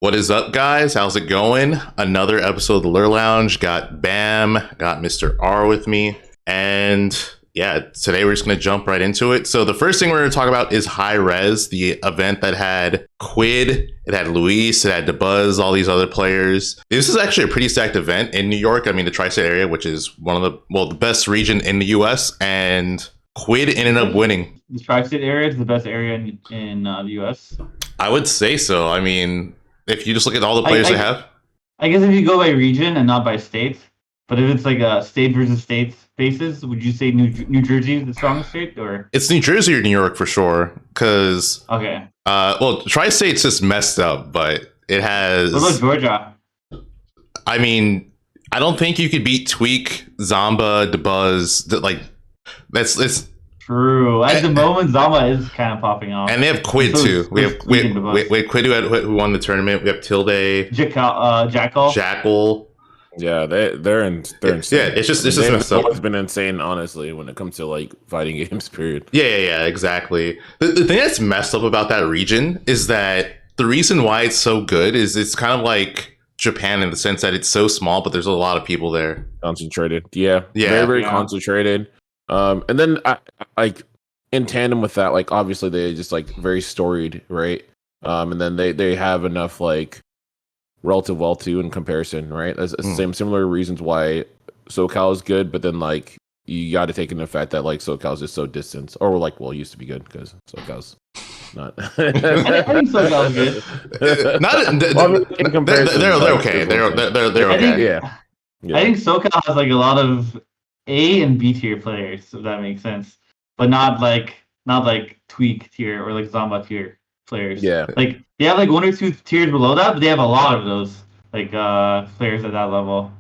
What is up, guys? How's it going? Another episode of the Lurr Lounge. Got Bam, got Mr. R with me. And yeah, today we're just going to jump right into it. So the first thing we're going to talk about is High Res, the event that had Quid, it had Luis, it had DeBuzz, all these other players. This is actually a pretty stacked event in New York. I mean, the tri-state area, which is one of the best region in the US. And Quid ended up winning. The tri-state area is the best area in the US? I would say so. I mean, if you just look at all the players they have. I guess if you go by region and not by state, but if it's like a state versus state basis, would you say New Jersey is the strongest state, or? It's New Jersey or New York for sure, because okay. Well, tri-state's just messed up, but it has. What about Georgia? I mean, I don't think you could beat Tweak, Zamba, DeBuzz. Like, it's true. At the moment, Zamba is kind of popping off, and they have Quid too. We have Quid who won the tournament. We have Tilde, Jackal. Yeah, they're insane. Yeah, it's just messed up. It's been insane, honestly, when it comes to like fighting games. Period. Yeah, exactly. The thing that's messed up about that region is that the reason why it's so good is it's kind of like Japan in the sense that it's so small, but there's a lot of people there. Concentrated. Yeah. Very concentrated. And then like in tandem with that, like obviously they just like very storied, right? And then they have enough like relative wealth too in comparison, right? That's the similar reasons why SoCal is good, but then like you got to take into fact that like SoCal is just so distant, or like it used to be good because SoCal's not. I think SoCal is good. Not in comparison. They're okay. They're okay. Yeah. I think SoCal has like a lot of A and B tier players, if that makes sense, but not like Tweak tier or like Zamba tier players. Yeah, like they have like one or two tiers below that, but they have a lot of those like players at that level.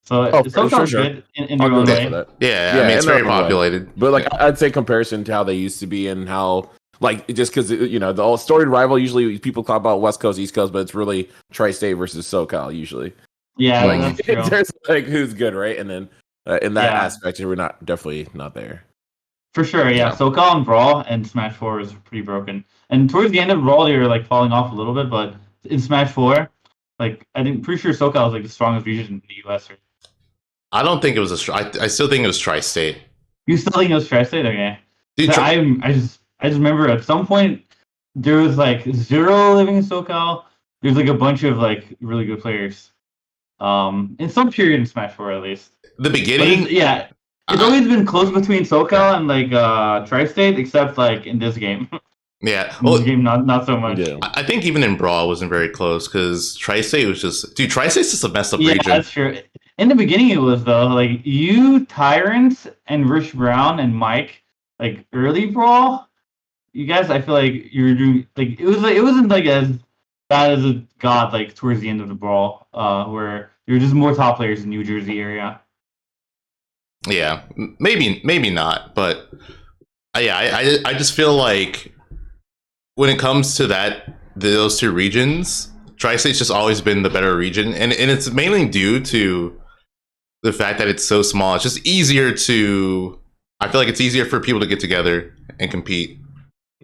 So SoCal's good in their own way. Yeah, I mean it's very populated. But like I'd say comparison to how they used to be and how like just because the all storied rival usually people talk about West Coast, East Coast, but it's really tri-state versus SoCal usually. Yeah, like there's like who's good, right? And then in that aspect, we're definitely not there. For sure, yeah. SoCal and Brawl and Smash 4 is pretty broken. And towards the end of Brawl, they were like falling off a little bit, but in Smash 4, like pretty sure SoCal is like the strongest region in the US. I don't think it was I still think it was tri-state. You still think it was tri-state? Okay. Dude, I just remember at some point there was like Zero living in SoCal. There's like a bunch of like really good players. In some period in Smash 4 at least. The beginning, it's always been close between SoCal and like tri-state, except like in this game. Yeah, well, this game not so much. Yeah. I think even in Brawl it wasn't very close because tri-state was just tri-state's just a messed up region. Yeah, that's true. In the beginning it was though, like you, Tyrant, and Rich Brown and Mike, like early Brawl, you guys, I feel like you were doing like it wasn't like as bad as it got like towards the end of the Brawl, where there were just more top players in New Jersey area. Yeah, maybe not, but I just feel like when it comes to those two regions, Tri-State's just always been the better region, and it's mainly due to the fact that it's so small. It's just easier I feel like it's easier for people to get together and compete.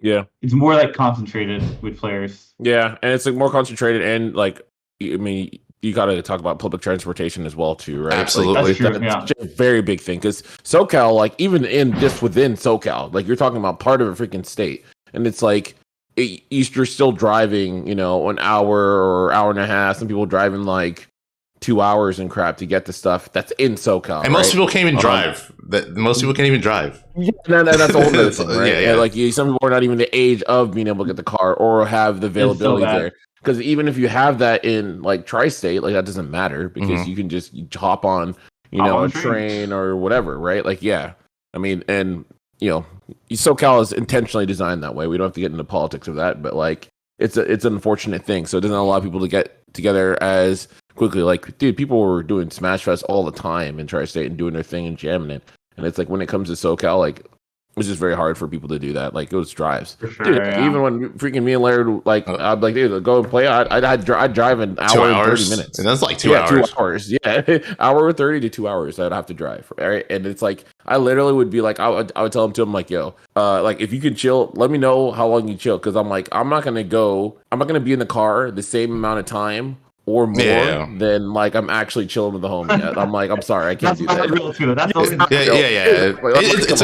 Yeah, it's more like concentrated with players. Yeah, and it's like more concentrated, and like I mean, you got to talk about public transportation as well too, right? Absolutely, like, that's a very big thing because SoCal, like even within SoCal, like you're talking about part of a freaking state, and it's like you're still driving, an hour or hour and a half. Some people driving like 2 hours and crap to get the stuff that's in SoCal. And most people can't even drive. Most people can't even drive. Yeah, that's a whole other thing, right? Yeah. Like some people are not even the age of being able to get the car or have the availability there. Because even if you have that in like tri-state, like that doesn't matter because you can just hop on, a train or whatever, right? Like, yeah. I mean, and SoCal is intentionally designed that way. We don't have to get into politics of that, but like it's an unfortunate thing. So it doesn't allow people to get together as quickly. Like, dude, people were doing Smash Fest all the time in Tri-State and doing their thing and jamming it. And it's like when it comes to SoCal, like It's just very hard for people to do that. Like, it was drives. For sure, Dude, yeah. even when freaking me and Larry, like, I'd be like, dude, go and play. I'd drive an hour and 30 minutes. And that's like 2 hours. 2 hours. Yeah. Hour 30 to 2 hours I'd have to drive. Right. And it's like, I literally would be like, I would tell him like, yo, like, if you could chill, let me know how long you chill. Cause I'm like, I'm not going to be in the car the same amount of time or more than like I'm actually chilling with the homie. I'm like, I'm sorry, I can't do that.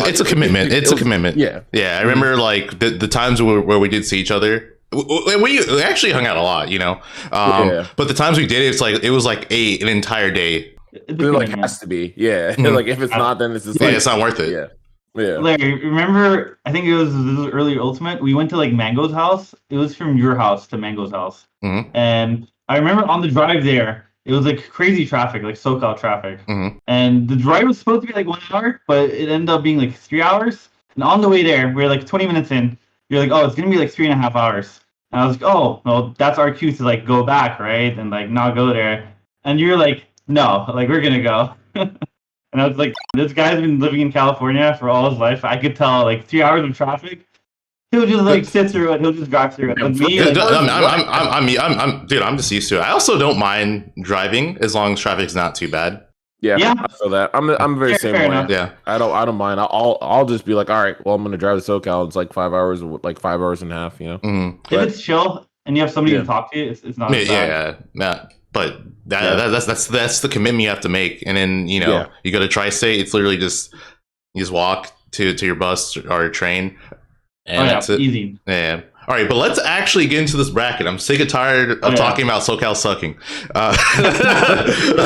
It's a commitment. It's a commitment. Yeah. I remember like the times where we did see each other. We actually hung out a lot, you know. But the times we did, it was like an entire day. It like has to be, like if it's not, then it's just like, it's not worth it. Yeah. Larry, remember? I think this was early Ultimate. We went to like Mango's house. It was from your house to Mango's house, and I remember on the drive there, it was like crazy traffic, like SoCal traffic. And the drive was supposed to be like 1 hour, but it ended up being like 3 hours. And on the way there, we were like 20 minutes in. You're like, oh, it's going to be like 3.5 hours. And I was like, oh, well, that's our cue to like go back, right? And like not go there. And you're like, no, like we're going to go. And I was like, this guy's been living in California for all his life. I could tell like 3 hours of traffic. He'll just like sit through it. He'll just drive through it. But me, like, I'm just used to it. I also don't mind driving as long as traffic's not too bad. Yeah. I feel that. I'm very same way. Enough. Yeah, I don't mind. I'll just be like, all right, well, I'm gonna drive to SoCal. It's like 5 hours, like 5 hours and a half. You know, if it's chill and you have somebody to talk to, it's not. But that's the commitment you have to make. And then you go to Tri-State. It's literally just you just walk to your bus or train. And that's it. Easy. Yeah. All right, but let's actually get into this bracket. I'm sick and tired of talking about SoCal sucking.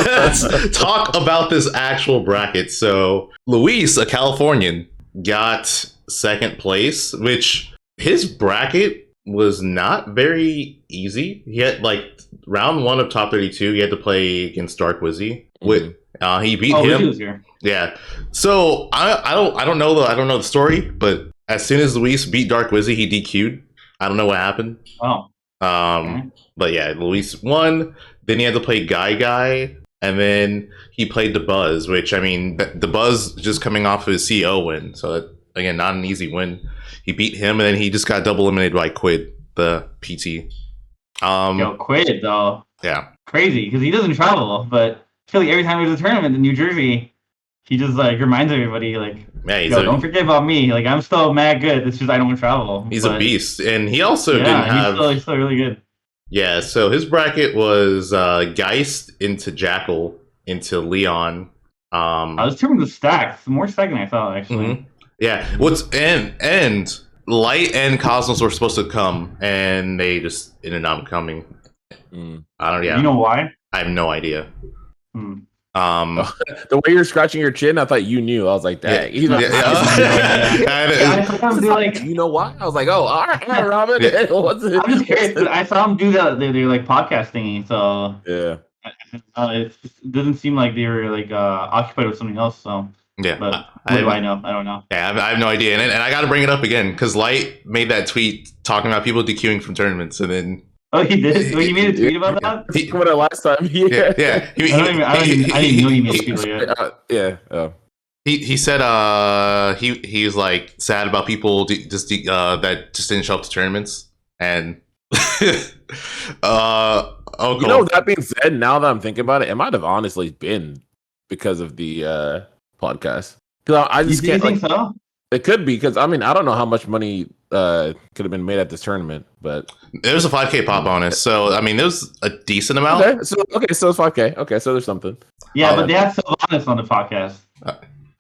Let's talk about this actual bracket. So Luis, a Californian, got second place, which his bracket was not very easy. He had like round 1 of top 32. He had to play against Dark Wizzy. He beat him. Yeah. So I don't know the story, but as soon as Luis beat Dark Wizzy, he DQ'd. I don't know what happened. Oh. But yeah, Luis won. Then he had to play Guy, and then he played the Buzz, which I mean, the Buzz just coming off of his CEO win, so that, again, not an easy win. He beat him, and then he just got double eliminated by Quid, the PT. Quid though. Yeah. Crazy because he doesn't travel, but I feel like every time there's a tournament in New Jersey, he just like reminds everybody like, don't forget about me. Like I'm still mad good. It's just I don't travel. He's a beast, and he also didn't have. He's still really good. Yeah, so his bracket was Geist into Jackal into Leon. I was turning the stacks. More stack than I thought actually. Yeah, and Light and Cosmos were supposed to come, and they just ended up coming. I don't. Yeah, you know why? I have no idea. The way you're scratching your chin, I thought you knew. I was like, dang. He's like, you know why? I was like, oh, all right, Robin. I'm just curious. I saw him do that. They're like podcasting, so yeah. It doesn't seem like they were like occupied with something else. So yeah, but what do I know? I don't know. Yeah, I have no idea, and I got to bring it up again because Light made that tweet talking about people DQing from tournaments, and then. Oh, he did? He made a tweet about that? He commented last time. Yeah. I didn't know he made a tweet yet. He said he was like sad about people that just didn't show up to tournaments, and cool. That being said, now that I'm thinking about it might have honestly been because of the podcast. Because I just can't. Think so? It could be because I mean I don't know how much money could have been made at this tournament, but there was a 5K pop bonus, so I mean there was a decent amount. Okay, so it's 5K. Okay, so there's something. Yeah, but they had Sylvanas on the podcast.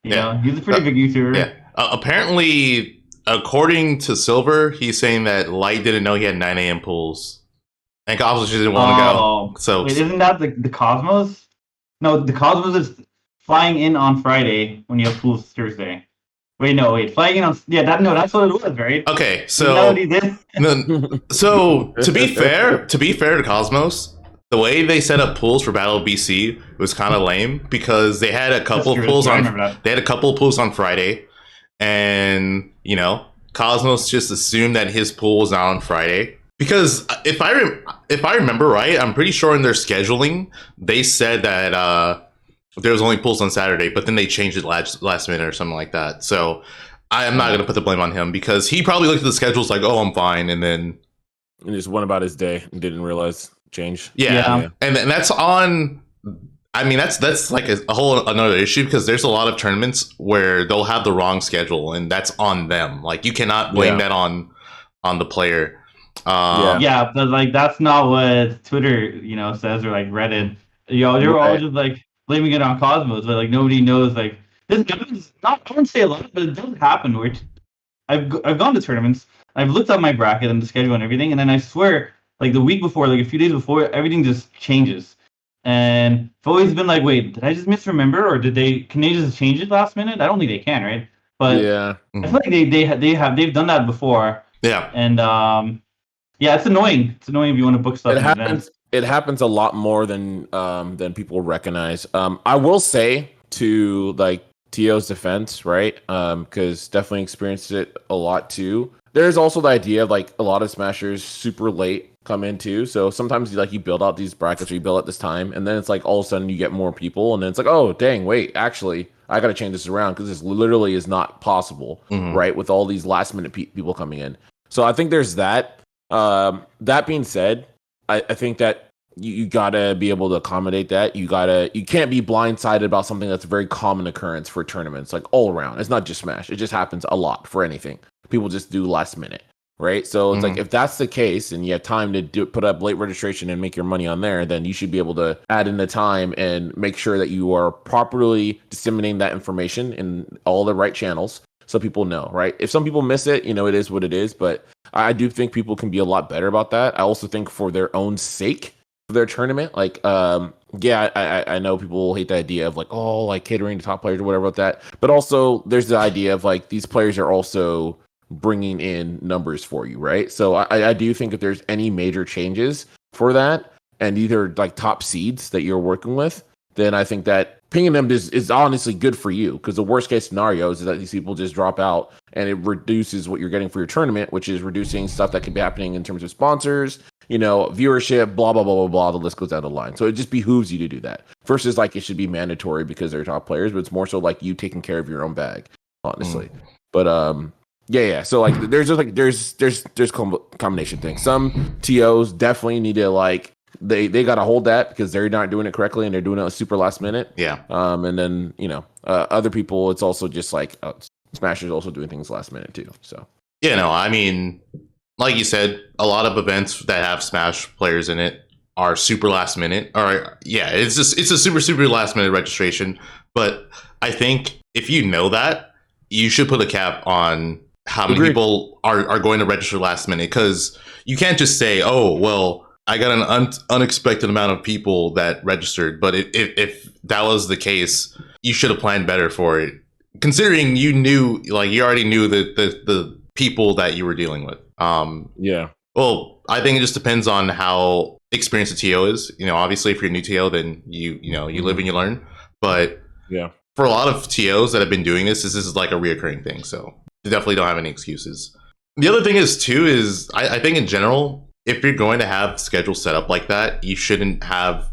You know, he's a pretty big YouTuber. Yeah. Apparently, according to Silver, he's saying that Light didn't know he had 9 a.m. pools, and Cosmos just didn't want to go. So wait, isn't that the Cosmos? No, the Cosmos is flying in on Friday when you have pools Thursday. Flying in on that's what it was, right? Okay, so so to be fair to Cosmos, the way they set up pools for Battle of BC was kind of lame because they had a couple of pools on Friday, and Cosmos just assumed that his pool was not on Friday because if I remember right, I'm pretty sure in their scheduling they said that there was only pools on Saturday, but then they changed it last minute or something like that. So I am not going to put the blame on him because he probably looked at the schedules like, oh, I'm fine. And then just went about his day and didn't realize change. Yeah. And that's on. I mean, that's like a whole another issue because there's a lot of tournaments where they'll have the wrong schedule and that's on them. Like you cannot blame that on the player. But like that's not what Twitter, says or like Reddit. They're all just like blaming it on Cosmos, but like nobody knows. Like this happens. I wouldn't say a lot, but it does happen. Where I've gone to tournaments, I've looked at my bracket and the schedule and everything, and then I swear, like the week before, like a few days before, everything just changes. And I've always been like, wait, did I just misremember, or can they just change it last minute? I don't think they can, right? But I feel like they've done that before. Yeah. And it's annoying. It's annoying if you want to book stuff. It happens a lot more than people recognize. I will say to like Tio's defense, right? Because definitely experienced it a lot too. There's also the idea of like a lot of smashers super late come in too. So sometimes you build out these brackets or you build at this time, and then it's like all of a sudden you get more people, and then it's like, oh dang, wait, actually I got to change this around because this literally is not possible, right? With all these last minute people coming in. So I think there's that. That being said, I think that you gotta be able to accommodate that. You can't be blindsided about something that's a very common occurrence for tournaments, like all around. It's not just Smash. It just happens a lot for anything. People just do last minute, right? So it's like if that's the case and you have time to put up late registration and make your money on there, then you should be able to add in the time and make sure that you are properly disseminating that information in all the right channels so people know, right? If some people miss it, it is what it is, but I do think people can be a lot better about that. I also think for their own sake, for their tournament, I know people hate the idea of catering to top players or whatever with that, but also there's the idea of like these players are also bringing in numbers for you, right? So I do think if there's any major changes for that and either like top seeds that you're working with, then I think that pinging them is honestly good for you, because the worst case scenario is that these people just drop out and it reduces what you're getting for your tournament, which is reducing stuff that could be happening in terms of sponsors, viewership, blah, blah, blah, blah, blah. The list goes down the line. So it just behooves you to do that versus like it should be mandatory because they're top players, but it's more so like you taking care of your own bag, honestly. But so like there's combination things. Some TOs definitely need to they got to hold that because they're not doing it correctly and they're doing it super last minute. Yeah. And then other people, it's also just like Smashers also doing things last minute too. So I mean, like you said, a lot of events that have Smash players in it are super last minute. It's a super last minute registration. But I think if you know that, you should put a cap on how many people are going to register last minute, because you can't just say, oh, well, I got an unexpected amount of people that registered. But if that was the case, you should have planned better for it, considering you already knew the people that you were dealing with. Well, I think it just depends on how experienced a TO is. Obviously, if you're a new TO, then you live and you learn. But for a lot of TOs that have been doing this is like a reoccurring thing. So you definitely don't have any excuses. The other thing is I think in general, if you're going to have schedules set up like that, you shouldn't have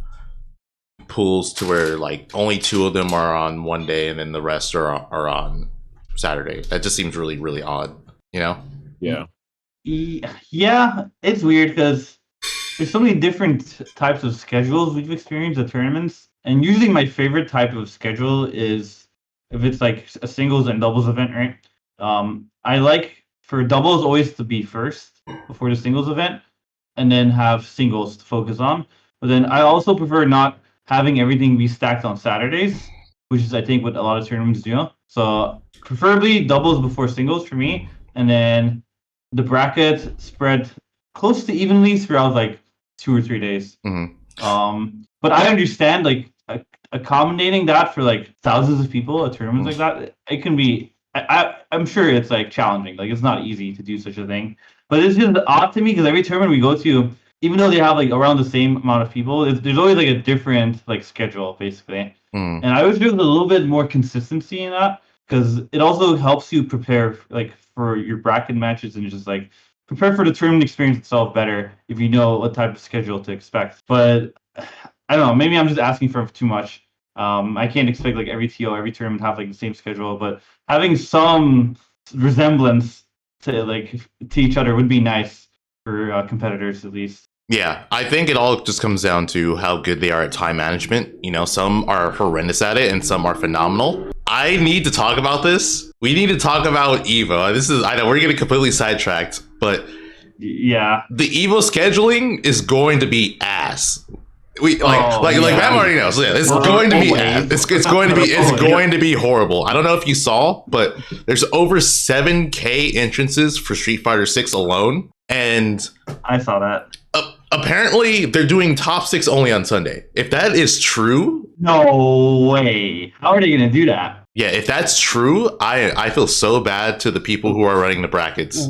pools to where like only 2 of them are on one day and then the rest are on Saturday. That just seems really, really odd, Yeah, it's weird because there's so many different types of schedules we've experienced at tournaments. And usually my favorite type of schedule is if it's like a singles and doubles event, right? I like for doubles always to be first before the singles event, and then have singles to focus on. But then I also prefer not having everything be stacked on Saturdays, which is I think what a lot of tournaments do. So preferably doubles before singles for me, and then the bracket spread close to evenly throughout like 2 or 3 days. But I understand like accommodating that for like thousands of people at tournaments like that. It can be. I'm sure it's like challenging. Like it's not easy to do such a thing. But it's just odd to me because every tournament we go to, even though they have like around the same amount of people, there's always like a different like schedule basically. And I wish there was a little bit more consistency in that, because it also helps you prepare like for your bracket matches and just like prepare for the tournament experience itself better if you know what type of schedule to expect. But I don't know, maybe I'm just asking for too much. I can't expect like every TO, every tournament have like the same schedule, but having some resemblance to each other would be nice for competitors at least. Yeah, I think it all just comes down to how good they are at time management. You know, some are horrendous at it and some are phenomenal. I need to talk about this. We need to talk about Evo. I know we're getting completely sidetracked, but yeah, the Evo scheduling is going to be ass. Bam already knows. Yeah, it's going to be ass. It's going to be horrible. I don't know if you saw, but there's over 7K entrances for Street Fighter 6 alone, and I saw that. Apparently, they're doing top 6 only on Sunday. If that is true... No way. How are they going to do that? Yeah, if that's true, I feel so bad to the people who are running the brackets.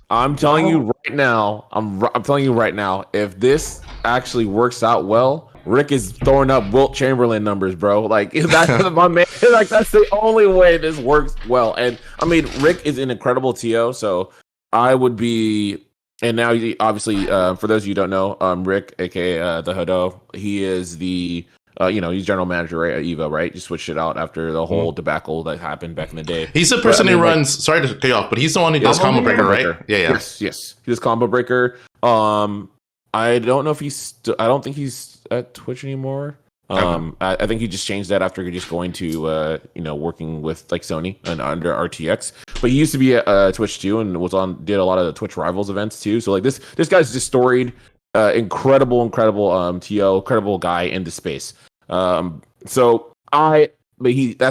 I'm telling you right now, I'm telling you right now, if this actually works out well, Rick is throwing up Wilt Chamberlain numbers, bro. Like, that's my man. Like, that's the only way this works well. And, I mean, Rick is an incredible TO, so I would be... And now, obviously, for those of you who don't know, Rick, aka the Hodo, he is the, he's general manager at Evo, right? You switched it out after the whole debacle that happened back in the day. He's the person who runs. Sorry to cut you off, but he's the one who does Combo Breaker, right? Yeah. Yes. He does Combo Breaker. I don't know if I don't think he's at Twitch anymore. I think he just changed that after just going to working with like Sony and under RTX. But he used to be at Twitch too, and did a lot of the Twitch Rivals events too. So like this guy's just storied, incredible TO, incredible guy into space. That's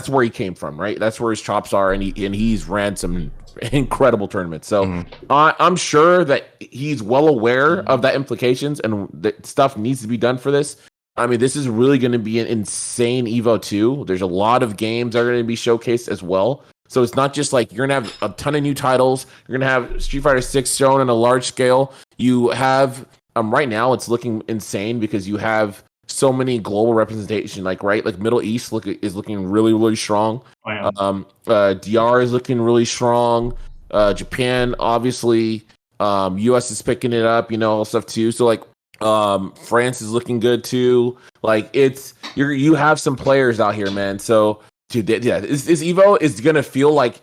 where he came from, right? That's where his chops are, and he's ran some incredible tournaments. So I'm sure that he's well aware of that implications and that stuff needs to be done for this. I mean, this is really going to be an insane Evo 2. There's a lot of games that are going to be showcased as well. So it's not just like you're going to have a ton of new titles. You're going to have Street Fighter 6 shown on a large scale. You have, right now it's looking insane because you have so many global representation, like Middle East is looking really, really strong. DR is looking really strong. Japan, obviously, US is picking it up, all stuff too. So like, France is looking good too. Like you have some players out here, man. So dude, this Evo is gonna feel like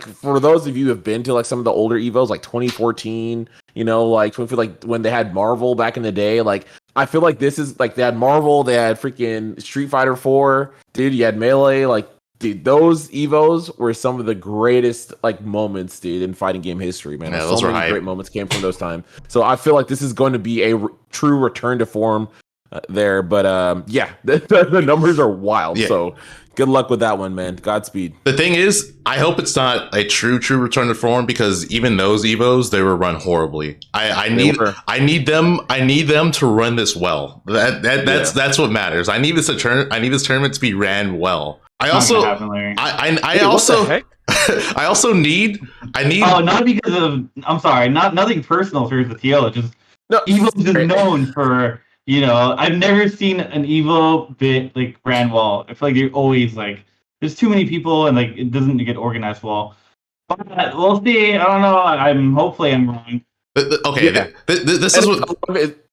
for those of you who have been to like some of the older Evos, like 2014, like when they had Marvel back in the day. Like I feel like this is like they had Marvel, they had freaking Street Fighter 4, dude. You had Melee, like. Dude, those Evos were some of the greatest like moments, dude, in fighting game history, man. Yeah, those were great moments came from those times. So I feel like this is going to be a true return to form there. But the numbers are wild. Yeah. So good luck with that one, man. Godspeed. The thing is, I hope it's not a true return to form because even those Evos, they were run horribly. I need them to run this well. That's what matters. I need this tournament to be ran well. I also need. Oh, not because of. I'm sorry. Nothing personal towards the TL. Just Evo is known for. I've never seen an Evo bit like ran well. I feel like they're always like. There's too many people and like it doesn't get organized well. But we'll see. I don't know. Hopefully I'm wrong. Okay. Yeah. This is what.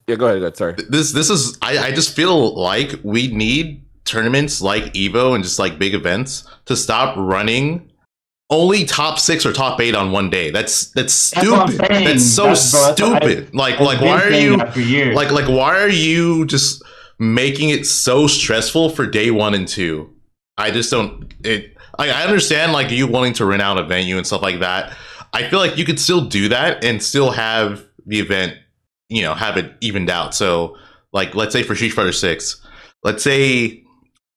Yeah. Go ahead. Sorry. This is. I just feel like we need tournaments like Evo and just like big events to stop running only top 6 or top 8 on one day. That's stupid. That's so stupid. Like why are you like why are you just making it so stressful for day 1 and 2? I just don't I understand like you wanting to rent out a venue and stuff like that. I feel like you could still do that and still have the event, have it evened out. So like let's say for Street Fighter 6, let's say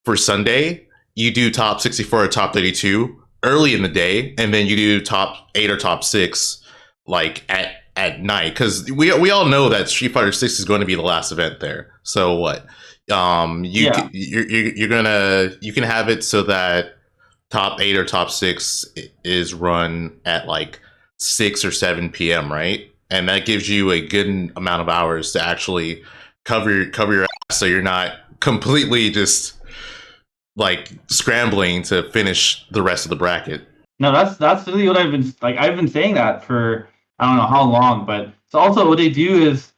for Sunday, you do top 64 or top 32 early in the day, and then you do top 8 or top 6 like at night. Because we all know that Street Fighter 6 is going to be the last event there. So what? You can have it so that top 8 or top 6 is run at like 6 or 7 p.m. right? And that gives you a good amount of hours to actually cover your ass, so you're not completely just like scrambling to finish the rest of the bracket. No, that's really what I've been saying that for I don't know how long, but it's also what they do is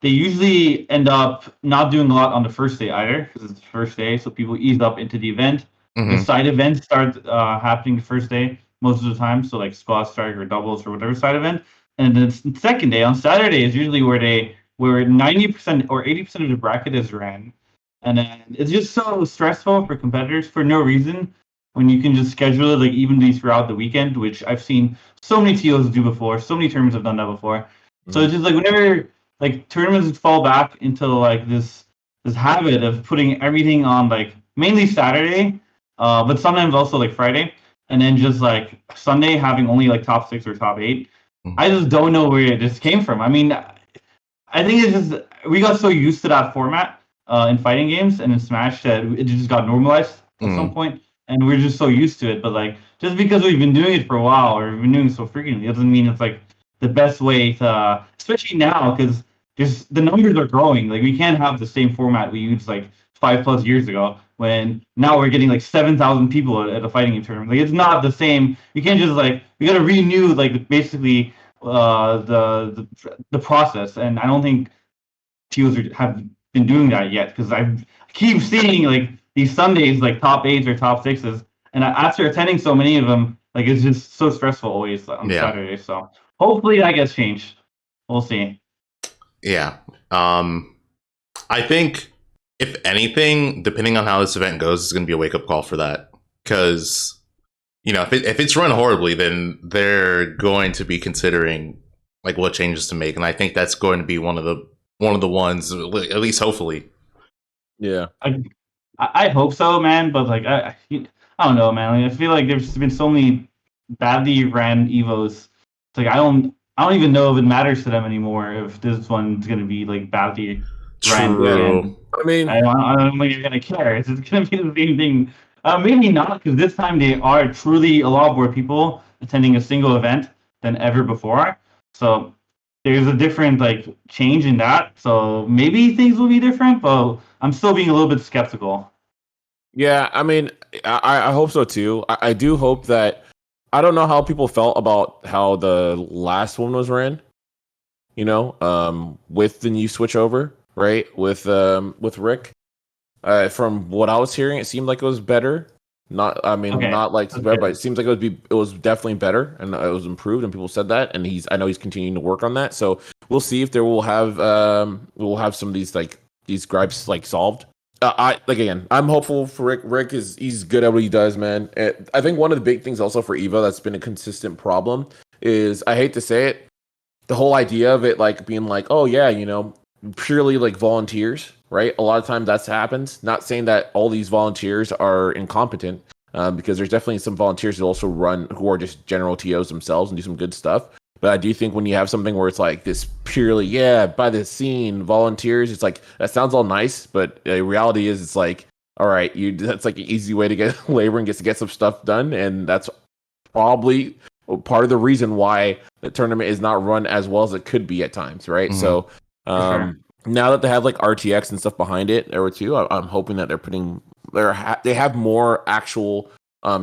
they usually end up not doing a lot on the first day either because it's the first day, so people ease up into the event. The side events start happening the first day, most of the time. So like squad strike or doubles or whatever side event. And then the second day on Saturday is usually where 90% or 80% of the bracket is ran. And then it's just so stressful for competitors for no reason when you can just schedule it like evenly throughout the weekend, which I've seen so many TOs do before. So many tournaments have done that before. Mm-hmm. So it's just like whenever like tournaments fall back into like this habit of putting everything on like mainly Saturday, but sometimes also like Friday, and then just like Sunday having only like top 6 or top 8. Mm-hmm. I just don't know where this came from. I mean, I think it's just we got so used to that format in fighting games and in Smash that it just got normalized at some point, and we're just so used to it. But like just because we've been doing it for a while or we've been doing it so frequently doesn't mean it's like the best way to, especially now because just the numbers are growing. Like we can't have the same format we used like 5+ years ago when now we're getting like 7,000 people at a fighting game tournament. Like it's not the same. You can't just like we got to renew like basically the process, and I don't think TOs have been doing that yet because I keep seeing like these Sundays like top 8s or top 6s, and after attending so many of them, like it's just so stressful always on Saturday. So hopefully that gets changed. We'll see. Yeah. I think if anything, depending on how this event goes, it's going to be a wake-up call for that. Because, you know, if it's run horribly, then they're going to be considering like what changes to make. And I think that's going to be one of the ones, at least hopefully. Yeah. I hope so, man. But like, I don't know, man. Like, I feel like there's been so many badly ran Evos. It's like I don't even know if it matters to them anymore if this one's gonna be like badly ran. True. I mean, I don't think you're gonna care. It's gonna be the same thing. Maybe not, because this time they are truly a lot more people attending a single event than ever before. So there's a different like change in that. So maybe things will be different, but I'm still being a little bit skeptical. Yeah, I mean, I hope so too. I do hope that. I don't know how people felt about how the last one was ran, you know, with the new switch over, right? With Rick. From what I was hearing, it seemed like it was better. Not like better, but it seems like it was definitely better and it was improved, and people said that, and I know he's continuing to work on that. So we'll see if we'll have some of these gripes like solved. I'm hopeful for Rick. Rick he's good at what he does, man. I think one of the big things also for Evo that's been a consistent problem is, I hate to say it, the whole idea of it like being like, oh yeah, you know, purely like volunteers, right? A lot of times that's happens. Not saying that all these volunteers are incompetent, because there's definitely some volunteers that also run who are just general TOs themselves and do some good stuff. But I do think when you have something where it's like this purely, by the scene, volunteers, it's like, that sounds all nice, but the reality is it's like, all right, that's like an easy way to get labor and get some stuff done. And that's probably part of the reason why the tournament is not run as well as it could be at times, right? Mm-hmm. So now that they have like RTX and stuff behind it, or too, I'm hoping that they have more actual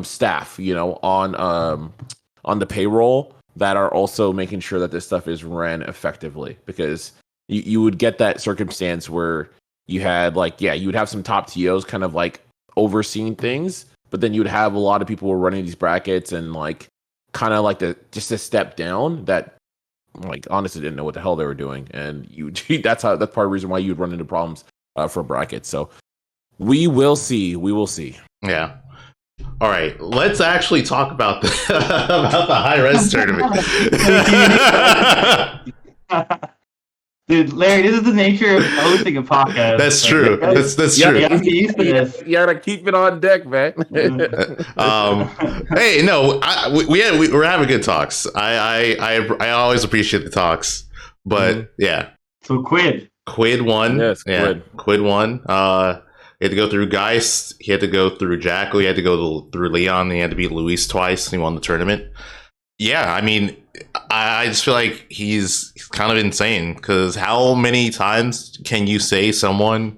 staff, you know, on the payroll that are also making sure that this stuff is ran effectively, because you would get that circumstance where you had like, you would have some top TOs kind of like overseeing things, but then you would have a lot of people who are running these brackets and like kind of like just a step down that like honestly didn't know what the hell they were doing, and that's part of the reason why you'd run into problems for brackets. So we will see. Yeah. All right, let's actually talk about the high-res tournament. Dude, Larry, this is the nature of hosting a podcast. That's true. That's true. You gotta get used to this. You gotta keep it on deck, man. Hey, no, we're having good talks. I always appreciate the talks, but yeah. So Quid won. Yes, Quid won. He had to go through Geist. He had to go through Jackal. He had to go through Leon. He had to beat Luis twice. And he won the tournament. Yeah, I mean, I just feel like he's kind of insane, because how many times can you say someone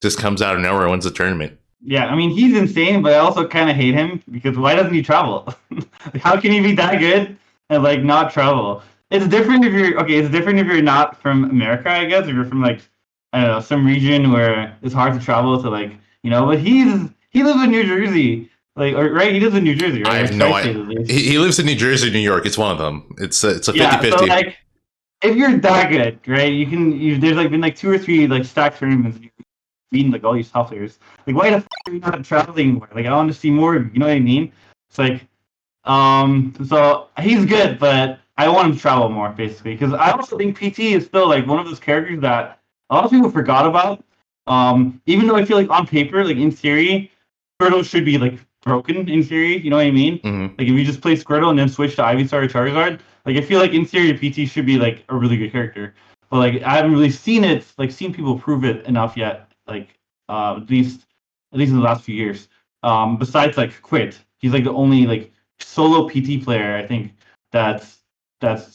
just comes out of nowhere and wins a tournament? Yeah, I mean, he's insane, but I also kind of hate him, because why doesn't he travel? How can he be that good and like not travel? It's different if you're not from America, I guess. If you're from like, I don't know, some region where it's hard to travel to, like, you know, but he lives in New Jersey, Like, right? He lives in New Jersey, right? I have no idea. He lives in New Jersey, New York. It's one of them. It's a 50-50. So like, if you're that good, right? There's like been like 2 or 3 like stacked tournaments. And you've beaten like all these top players. Like, why the f are you not traveling more? Like, I want to see more of you. You know what I mean? It's like, so he's good, but I want him to travel more, basically, because I also think PT is still like one of those characters that a lot of people forgot about. Even though I feel like on paper, like in theory, Squirtle should be like broken in theory. You know what I mean? Mm-hmm. Like if you just play Squirtle and then switch to Ivysaur or Charizard, like I feel like in theory PT should be like a really good character. But like I haven't really seen people prove it enough yet. Like at least in the last few years. Besides like Quit, he's like the only like solo PT player I think that's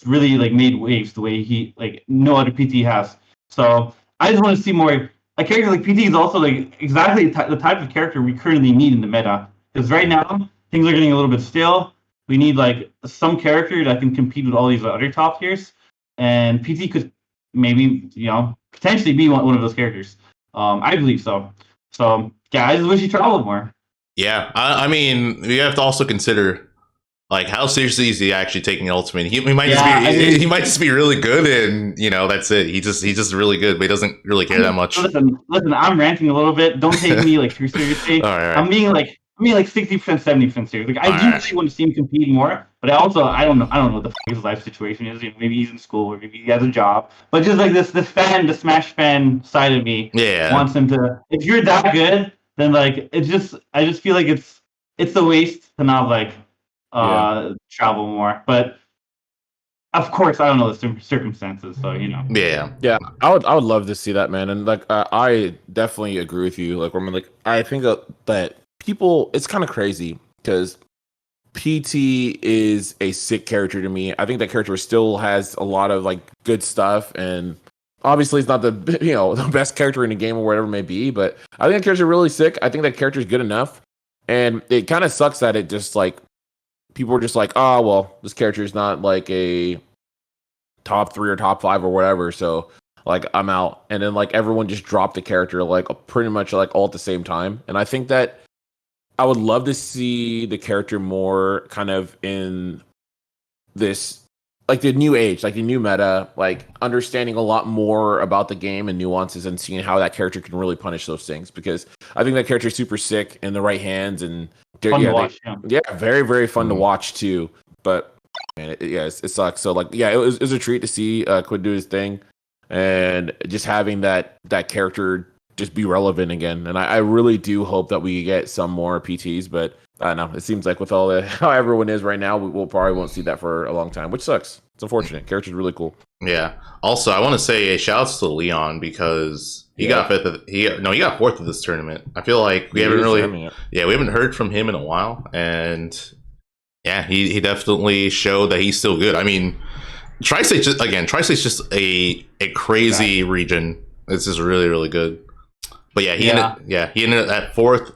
really like made waves the way he like no other PT has. So I just want to see more. A character like PT is also like exactly the type of character we currently need in the meta. Because right now things are getting a little bit stale. We need like some character that can compete with all these other top tiers, and PT could maybe potentially be one of those characters. I believe so. So yeah, I just wish he traveled more. Yeah, I mean, you have to also consider like how seriously is he actually taking Ultimate? He might he might just be really good, and that's it. He's just really good, but he doesn't really care that much. Listen, I'm ranting a little bit. Don't take me like too seriously. All right. I'm being like 60%, 70% serious. Like I do really want to see him compete more, but I don't know what the his life situation is. Maybe he's in school, or maybe he has a job. But just like the Smash fan side of me, wants him to. If you're that good, then like I just feel like it's a waste to not like travel more. But of course, I don't know the circumstances, so Yeah, I would love to see that, man. And like I definitely agree with you. Like I think that people, it's kind of crazy because PT is a sick character to me. I think that character still has a lot of like good stuff, and obviously it's not the the best character in the game or whatever it may be, but I think that character is really sick. I think that character is good enough, and it kind of sucks that it just like people are just like, oh well, this character is not like a top 3 or top 5 or whatever, so like I'm out. And then like everyone just dropped the character like pretty much like all at the same time. And I think that I would love to see the character more kind of in this like the new age, like the new meta, like understanding a lot more about the game and nuances and seeing how that character can really punish those things, because I think that character is super sick in the right hands, and fun to watch, very, very fun to watch too. But man, it sucks. So like, yeah, it was a treat to see Quid do his thing, and just having that character just be relevant again. And I really do hope that we get some more PTs, but I don't know. It seems like with all how everyone is right now, we'll probably won't see that for a long time, which sucks. It's unfortunate. Character's really cool. Yeah. Also, I want to say a shout out to Leon, because he got fifth. He got fourth of this tournament. I feel like we haven't heard from him in a while, and yeah, he definitely showed that he's still good. I mean, Tri-State's just a crazy region. This is really, really good. But yeah, he ended at fourth,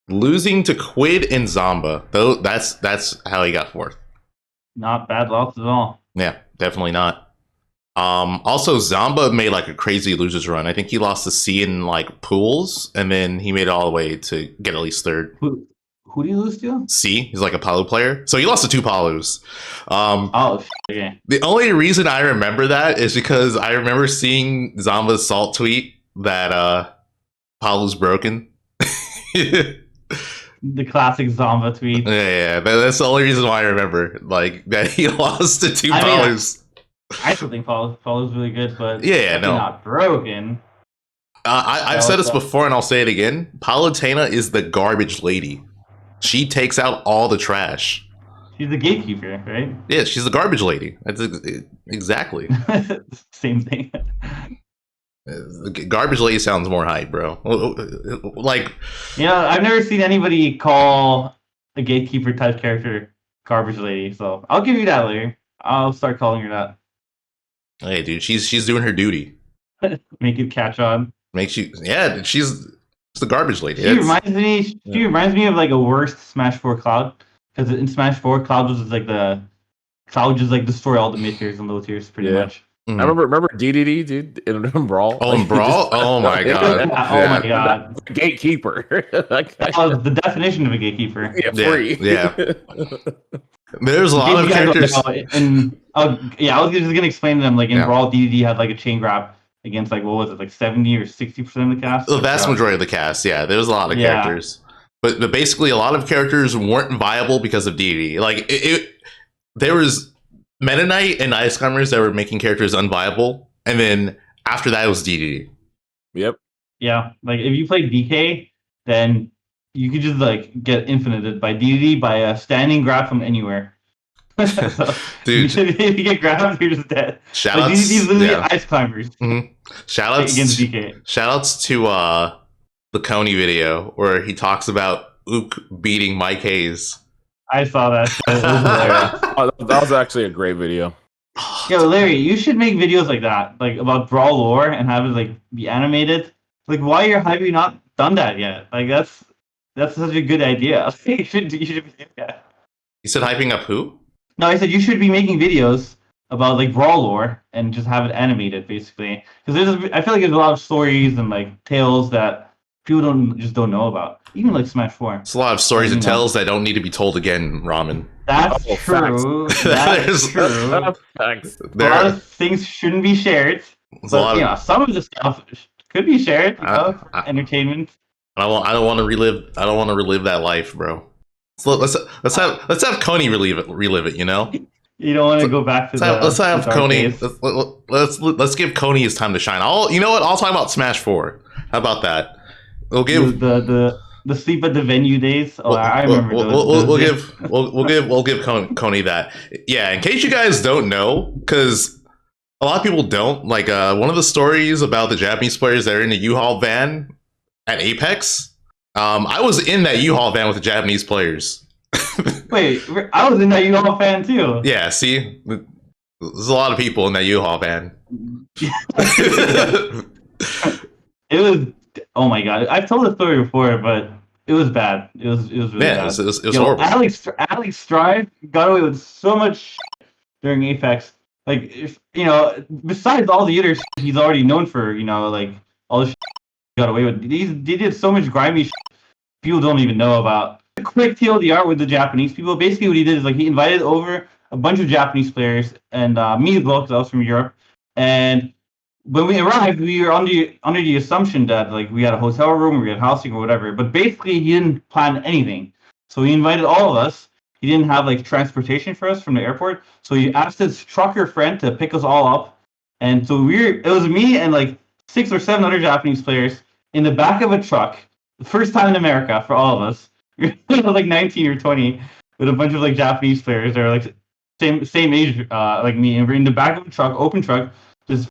losing to Quid and Zomba. Though that's how he got fourth. Not bad loss at all. Yeah, definitely not. Also, Zomba made like a crazy losers run. I think he lost to C in like pools, and then he made it all the way to get at least third. Who do you lose to? C. He's like a Palu player, so he lost to 2 Palus. Okay. The only reason I remember that is because I remember seeing Zomba's salt tweet that Palu's broken. The classic Zomba tweet. Yeah, that's the only reason why I remember, like, that he lost to 2 Palus. I still think Palu's really good, but not broken. I've said this before, and I'll say it again. Palutena is the garbage lady. She takes out all the trash. She's the gatekeeper, right? Yeah, she's the garbage lady. That's exactly. Same thing. Garbage lady sounds more hype, bro. Like, I've never seen anybody call a gatekeeper type character garbage lady, so I'll give you that later. I'll start calling her that. Hey, dude, she's doing her duty. Make it catch on. She's the garbage lady. She reminds me of like a worst Smash 4 Cloud, because in Smash 4 Cloud was just like destroy all the mid tiers and low tiers pretty much. I remember DDD, dude, in Brawl. Oh, in Brawl? Oh my god! Oh my god! Gatekeeper. That was the definition of a gatekeeper. Yeah, free. Yeah. There's a lot of characters. And I was just gonna explain to them, like in Brawl, DDD had like a chain grab against like, what was it, like 70 or 60% of the cast? The vast majority of the cast, yeah. There's a lot of characters. But basically a lot of characters weren't viable because of DDD. Like there was Meta Knight and Ice Climbers that were making characters unviable, and then after that it was DDD. Yep. Yeah, like if you played DK, then you could just like get infinited by DDD by a standing grab from anywhere. So, dude, if you get grabbed, you're just dead. Shoutouts, like, DDD is literally Ice Climbers. Mm-hmm. Shoutouts against DK. Shoutouts to the Coney video where he talks about Ook beating Mike Hayes. I saw that. That was actually a great video. Yo, Larry, you should make videos like that, like about Brawl lore, and have it like be animated. Like, why have you not done that yet? Like, that's such a good idea. you should be doing that. You said hyping up who? No, I said you should be making videos about like Brawl lore and just have it animated, basically. Because I feel like there's a lot of stories and like tales that people don't know about. Even like Smash 4. It's a lot of stories and tales that don't need to be told again, Ramen. That's true. That's true. Thanks. A lot of things shouldn't be shared. But some of the stuff could be shared. Entertainment. I don't want to relive. I don't want to relive that life, bro. So let's have Coney relive it. You know. You don't want to go back to let's have Coney. Let's give Coney his time to shine. You know what? I'll talk about Smash 4. How about that? We'll give the sleep at the venue days. Oh, I remember those. We'll give Coney that. Yeah, in case you guys don't know, because a lot of people don't. Like one of the stories about the Japanese players that are in the U-Haul van at Apex. I was in that U-Haul van with the Japanese players. Wait, I was in that U-Haul van too. Yeah, see, there's a lot of people in that U-Haul van. It was. Oh my god! I've told the story before, but it was bad. It was really bad. It was horrible. Alex Strive got away with so much during Apex. Like, besides all the other shit he's already known for, like all the shit he got away with. They did so much grimy shit people don't even know about. A quick TLDR with the Japanese people. Basically, what he did is like he invited over a bunch of Japanese players and me as well, because I was from Europe. And when we arrived, we were under the assumption that like we had a hotel room, we had housing or whatever. But basically, he didn't plan anything. So he invited all of us. He didn't have like transportation for us from the airport. So he asked his trucker friend to pick us all up. And so it was me and like 6 or 7 other Japanese players in the back of a truck. The first time in America for all of us. We were like 19 or 20 with a bunch of like Japanese players. They're like same age like me. And we're in the back of a truck, open truck, just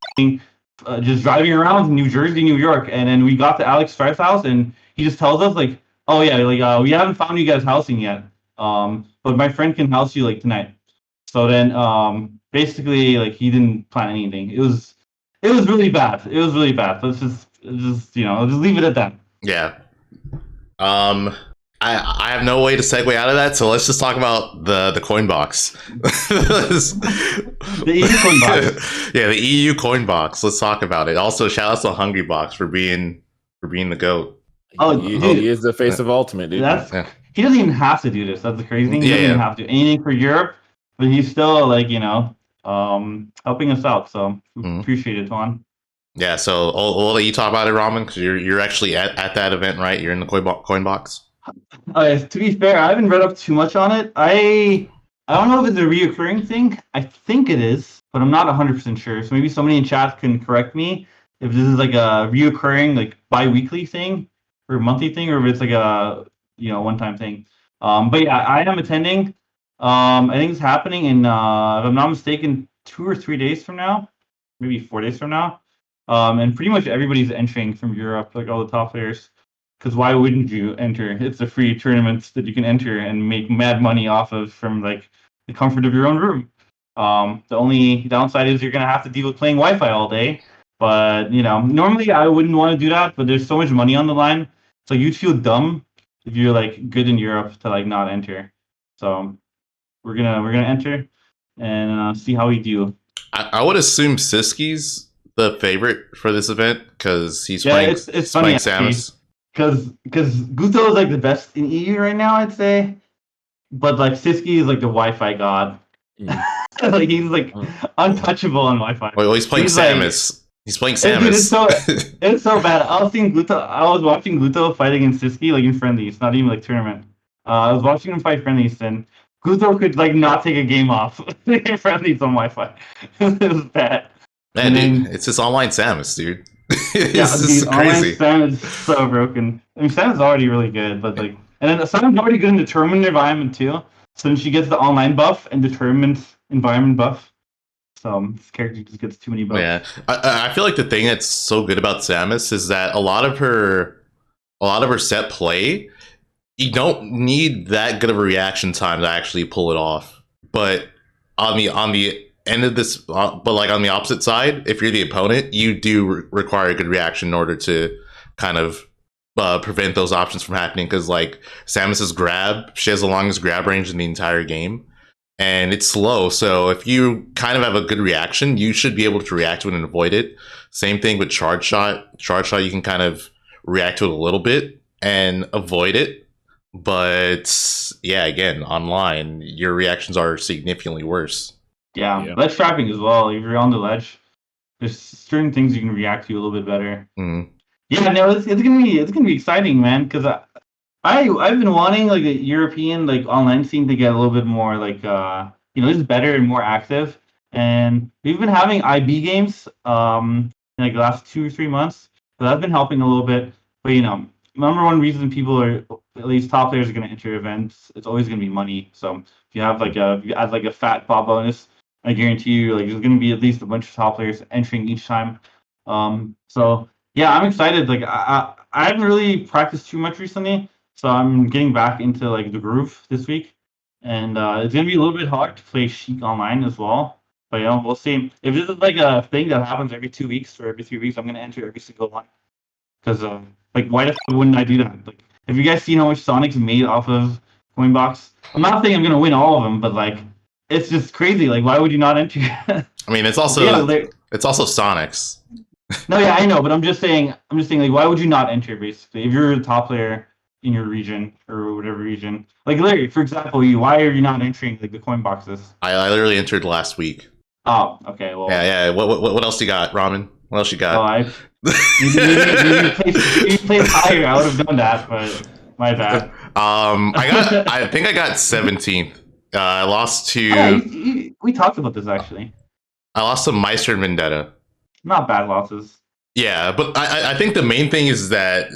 driving around New Jersey, New York. And then we got to Alex Strive's house and he just tells us like, oh yeah, like we haven't found you guys housing yet. But my friend can house you like tonight. So then basically like he didn't plan anything. It was really bad. It was really bad. Let's just just leave it at that. Yeah. I have no way to segue out of that, so let's just talk about the coin box. The EU coin box. Yeah, the EU coin box. Let's talk about it. Also, shout out to Hungry Box for being the GOAT. Oh, he is the face of Ultimate, dude. He doesn't even have to do this. That's the crazy thing. He doesn't even have to do anything for Europe, but he's still like helping us out. So appreciate it, Juan. Yeah. So I'll let you talk about it, Ramen, because you're actually at that event, right? You're in the coin box. To be fair, I haven't read up too much on it. I don't know if it's a reoccurring thing. I think it is, but I'm not 100% sure. So maybe somebody in chat can correct me if this is like a reoccurring, like bi-weekly thing or monthly thing, or if it's like a one-time thing. But yeah, I am attending. I think it's happening in, if I'm not mistaken, 2 or 3 days from now, maybe 4 days from now. And pretty much everybody's entering from Europe, like all the top players. Because why wouldn't you enter? It's a free tournament that you can enter and make mad money off of from like the comfort of your own room. The only downside is you're gonna have to deal with playing Wi-Fi all day. But normally I wouldn't want to do that. But there's so much money on the line, so you'd feel dumb if you're like good in Europe to like not enter. So we're gonna enter and see how we do. I would assume Siski's the favorite for this event because he's it's funny Samus. Because Guto is like the best in EU right now, I'd say. But like Siski is like the Wi-Fi god. Like he's like untouchable on Wi-Fi. Well, he's playing Samus. Like, he's playing Samus. Dude, it's so bad. I was watching Guto fight against Siski like in friendlies, not even like tournament. I was watching him fight friendlies, and Guto could like not take a game off in friendlies on Wi-Fi. It was bad. Man, dude, it's just online Samus, dude. It's crazy. Online Samus is so broken. I mean, Samus is already really good, but like, and then Samus already good in the tournament environment too. So then she gets the online buff and the tournament environment buff. So this character just gets too many buffs. Yeah, I feel like the thing that's so good about Samus is that a lot of her set play, you don't need that good of a reaction time to actually pull it off. But on the end of this, but like on the opposite side, if you're the opponent, you do require a good reaction in order to kind of prevent those options from happening. Because like Samus's grab, she has the longest grab range in the entire game, and it's slow. So if you kind of have a good reaction, you should be able to react to it and avoid it. Same thing with charge shot. Charge shot, you can kind of react to it a little bit and avoid it. But yeah, again, online, your reactions are significantly worse. Yeah. Ledge trapping as well. If you're on the ledge, there's certain things you can react to a little bit better. Mm. Yeah, no, it's gonna be exciting, man. Because I've been wanting like a European like online scene to get a little bit more like just better and more active. And we've been having IB games in like the last 2 or 3 months, so that's been helping a little bit. But number one reason people are, at least top players, are going to enter events, it's always going to be money. So if you have if you add like a fat bot bonus, I guarantee you like there's going to be at least a bunch of top players entering each time. So yeah, I'm excited. Like I haven't really practiced too much recently, so I'm getting back into like the groove this week, and it's going to be a little bit hard to play Sheik online as well. But we'll see. If this is like a thing that happens every 2 weeks or every 3 weeks, I'm going to enter every single one. Because like, why the f wouldn't I do that? Like, have you guys seen how much Sonic's made off of Coinbox? I'm not saying I'm gonna win all of them, but like, it's just crazy. Like, why would you not enter? I mean, it's also Sonic's. No, yeah, I know, but I'm just saying, like, why would you not enter? Basically, if you're a top player in your region or whatever region, like Larry, for example, why are you not entering like the coin boxes? I literally entered last week. Oh, okay. Well, yeah. What else you got, Ramen? What else you got? Oh, you played higher. I would have done that, but my bad. I think I got 17th. I lost to. We talked about this actually. I lost to Meister and Vendetta. Not bad losses. Yeah, but I think the main thing is that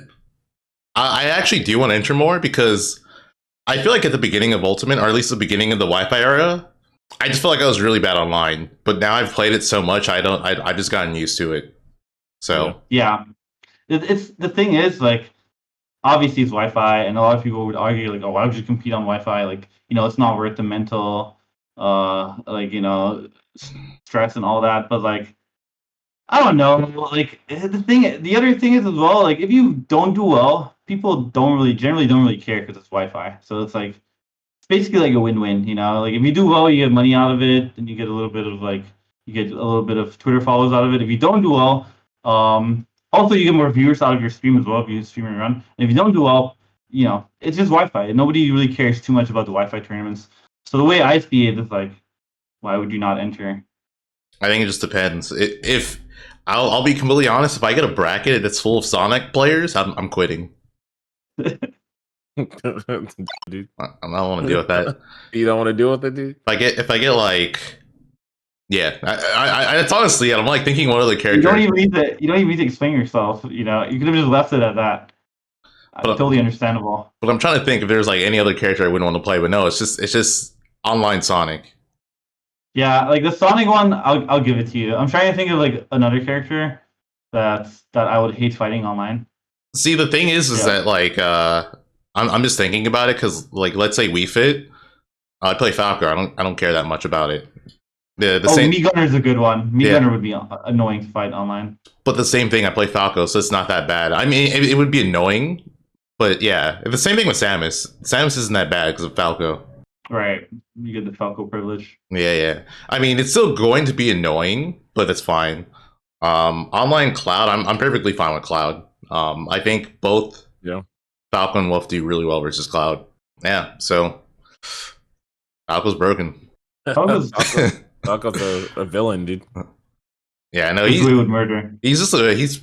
I actually do want to enter more because I feel like at the beginning of Ultimate, or at least the beginning of the Wi-Fi era, I just felt like I was really bad online. But now I've played it so much, I've just gotten used to it. So yeah, it's the thing is like, obviously it's Wi-Fi, and a lot of people would argue like, oh, why would you compete on Wi-Fi? Like, it's not worth the mental, stress and all that. But like, I don't know. Like the other thing is as well. Like, if you don't do well, people generally don't really care because it's Wi-Fi. So it's like, it's basically like a win-win. Like if you do well, you get money out of it, and you get a little bit of Twitter follows out of it. If you don't do well, also you get more viewers out of your stream as well if you stream and run. And if you don't do well, it's just Wi-Fi. Nobody really cares too much about the Wi-Fi tournaments. So the way I see it is like, why would you not enter? I think it just depends. If I'll be completely honest, if I get a bracket that's full of Sonic players, I'm quitting. Dude. I don't want to deal with that. You don't want to deal with it, dude? If I get like, yeah, it's honestly, I'm like thinking what other character. You don't even need to explain yourself. You could have just left it at that. Totally understandable. But I'm trying to think if there's like any other character I wouldn't want to play. But no, it's just online Sonic. Yeah, like the Sonic one, I'll give it to you. I'm trying to think of like another character that I would hate fighting online. See, the thing is that like I'm just thinking about it because like let's say Wii Fit, I'd play Falco. I don't care that much about it. Mii Gunner is a good one. Gunner would be annoying to fight online. But the same thing, I play Falco, so it's not that bad. I mean, it would be annoying, but yeah, the same thing with Samus. Samus isn't that bad because of Falco. Right. You get the Falco privilege. Yeah. I mean, it's still going to be annoying, but it's fine. Online Cloud, I'm perfectly fine with Cloud. I think both Falco and Wolf do really well versus Cloud. Yeah, so Falco's broken. Falco's a villain, dude. Yeah, I know he's with murder. He's just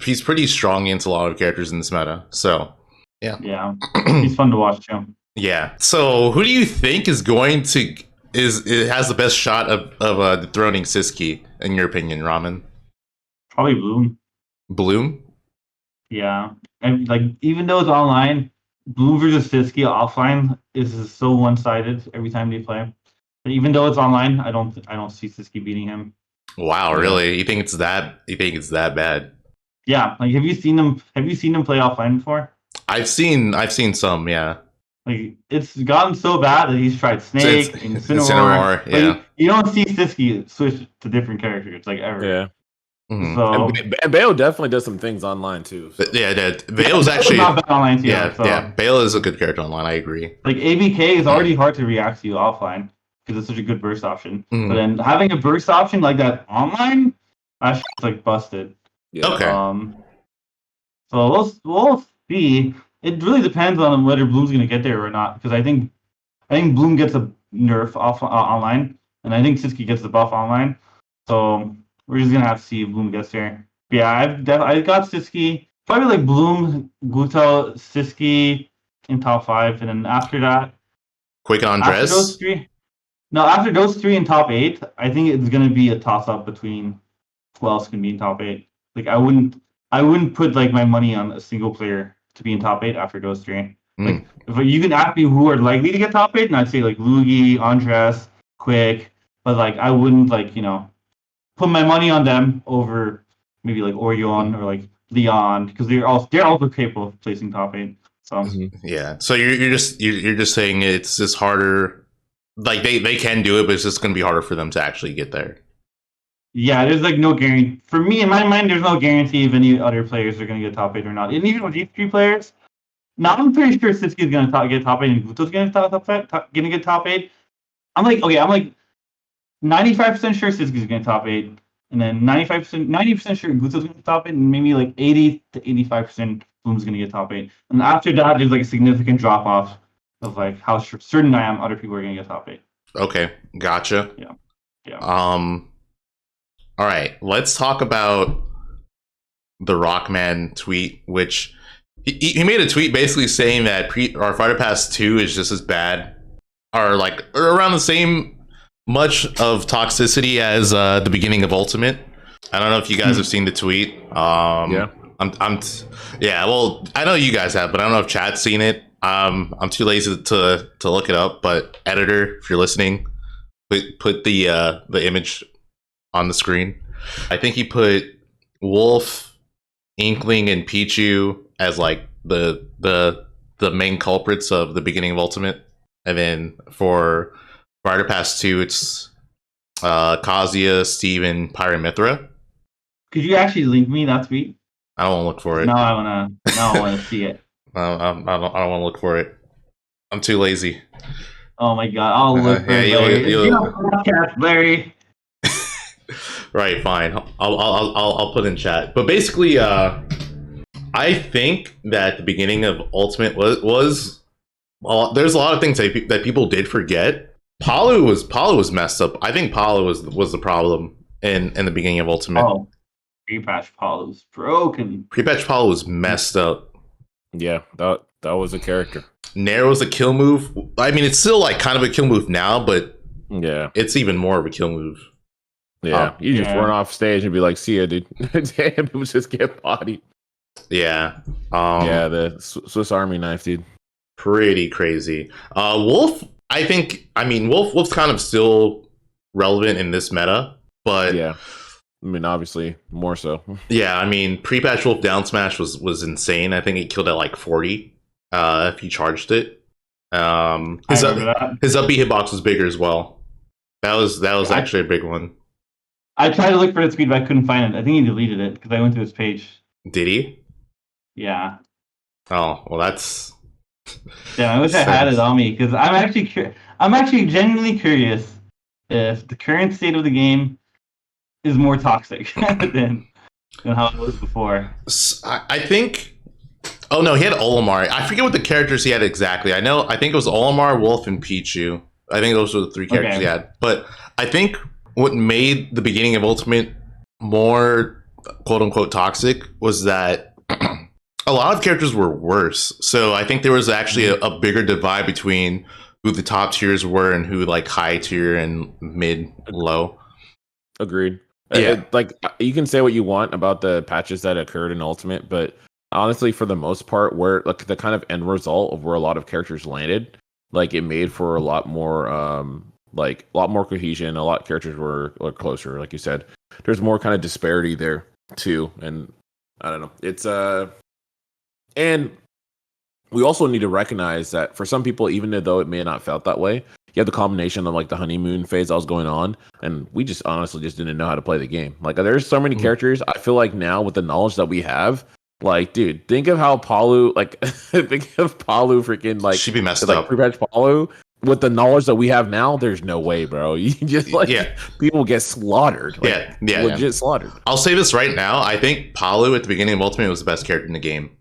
he's pretty strong into a lot of characters in this meta. So yeah, he's fun to watch too. Yeah. So who do you think is going to it has the best shot of dethroning Siski in your opinion, Ramen? Probably Bloom. Bloom? Yeah, and like even though it's online, Bloom versus Siski offline is so one-sided every time they play. But even though it's online, I don't see Siski beating him. Wow, really? You think it's that bad? Yeah, like have you seen him play offline before? I've seen some, yeah. Like it's gotten so bad that he's tried Snake and Incineroar. Yeah. You don't see Siski switch to different characters like ever. Yeah. Mm-hmm. So and Bale definitely does some things online too. So. Yeah, Bale's actually not bad online too. Yeah. Bale is a good character online. I agree. Like ABK is already hard to react to offline because it's such a good burst option. Mm-hmm. But then having a burst option like that online, that's like busted. Yeah. Okay. So we'll see. It really depends on whether Bloom's gonna get there or not. Because I think Bloom gets a nerf off online, and I think Siski gets the buff online. So we're just gonna have to see if Bloom gets there. But yeah, I got Siski. Probably like Bloom, Guto, Siski in top 5, and then after that, Quick Andres. After those three in top 8, I think it's gonna be a toss up between who else can be in top 8. Like I wouldn't put like my money on a single player to be in top 8 after those 3. Like if you can ask me who are likely to get top 8, and I'd say like Luigi, Andres, Quick, but like I wouldn't like put my money on them over maybe like Orion or like Leon because they're also capable of placing top 8. So yeah, so you're just saying it's just harder. Like they can do it, but it's just going to be harder for them to actually get there. Yeah, there's like no guarantee. For me, in my mind, there's no guarantee if any other players are going to get top 8 or not. And even with these 3 players, now I'm pretty sure Siski is going to get top 8 and Guto's going to get top 8. I'm like 95% sure Siski's going to get top 8. And then 90% sure Guto's going to get top 8. And maybe like 80 to 85% Bloom's going to get top 8. And after that, there's like a significant drop off of like how certain I am other people are going to get top 8. Okay, gotcha. Yeah. All right, let's talk about the Rockman tweet, which he made a tweet basically saying that our Fighter Pass 2 is just as bad, or like around the same much of toxicity as the beginning of Ultimate. I don't know if you guys have seen the tweet. Yeah. Well, I know you guys have, but I don't know if chat's seen it. I'm too lazy to look it up, but editor, if you're listening, put the image on the screen. I think he put Wolf, Inkling, and Pichu as like the main culprits of the beginning of Ultimate, and then for Fighter Pass 2, it's Kazuya, Steven, Pyramithra. Could you actually link me that tweet? I don't want to look for it. Now I wanna see it. I don't want to look for it. I'm too lazy. Oh my god! I'll look for it. Larry. Right, fine. I'll put in chat. But basically, I think that the beginning of Ultimate was well, there's a lot of things that people did forget. Palu was messed up. I think Palu was the problem in the beginning of Ultimate. Oh, pre-patch Palu was broken. Pre-patch Palu was messed up. Yeah, that was a character. Nair was a kill move. I mean, it's still like kind of a kill move now, but yeah, it's even more of a kill move. Yeah, you just run off stage and be like, "See ya, dude." Damn, people just get bodied. Yeah. The Swiss Army knife, dude. Pretty crazy. Wolf, Wolf's kind of still relevant in this meta, but yeah. I mean, obviously, more so. Yeah, I mean, pre-patch Wolf down smash was insane. I think he killed at like 40 if he charged it. His up B hitbox was bigger as well. That was actually a big one. I tried to look for the tweet, but I couldn't find it. I think he deleted it because I went to his page. Did he? Yeah. Oh, well, that's Yeah, I wish I had it on me because I'm actually genuinely curious if the current state of the game is more toxic than how it was before. I think. Oh no, he had Olimar. I forget what the characters he had exactly. I think it was Olimar, Wolf, and Pichu. I think those were the 3 characters he had. But I think what made the beginning of Ultimate more quote unquote toxic was that a lot of characters were worse. So I think there was actually a bigger divide between who the top tiers were and who like high tier and mid low. Agreed. Yeah. Like you can say what you want about the patches that occurred in Ultimate, but honestly, for the most part, where like the kind of end result of where a lot of characters landed, like it made for a lot more cohesion. A lot of characters were closer, like you said. There's more kind of disparity there too, and I don't know. It's and we also need to recognize that for some people, even though it may not felt that way, you have the combination of like the honeymoon phase that was going on, and we just honestly just didn't know how to play the game. Like there's so many characters. I feel like now with the knowledge that we have, like, dude, think of how Palu, like, think of Palu freaking, like, she'd be messed like, up. pre-patch Palu. With the knowledge that we have now, there's no way, bro. You just, like, people get slaughtered. Like, legit slaughtered. I'll say this right now. I think Palu at the beginning of Ultimate was the best character in the game.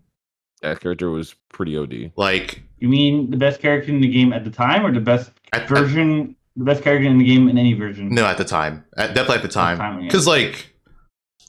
That character was pretty OD. Like, you mean the best character in the game at the time, or the best version, the best character in the game in any version? No, at the time. Definitely at the time. Because, like,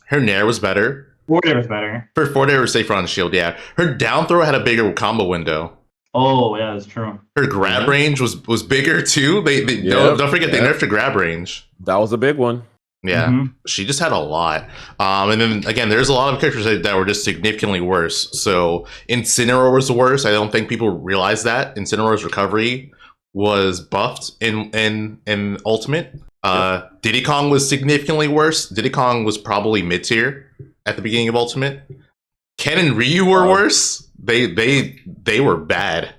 her Nair was better. Forte was better. Her Forte was safer on shield, yeah. Her down throw had a bigger combo window. Oh, yeah, that's true. Her grab range was bigger, too. Don't forget, they nerfed her grab range. That was a big one. Yeah, she just had a lot. And then, again, there's a lot of characters that were just significantly worse. So, Incineroar was the worst. I don't think people realize that. Incineroar's recovery was buffed in Ultimate. Diddy Kong was significantly worse. Diddy Kong was probably mid-tier at the beginning of Ultimate. Ken and Ryu were worse. They were bad.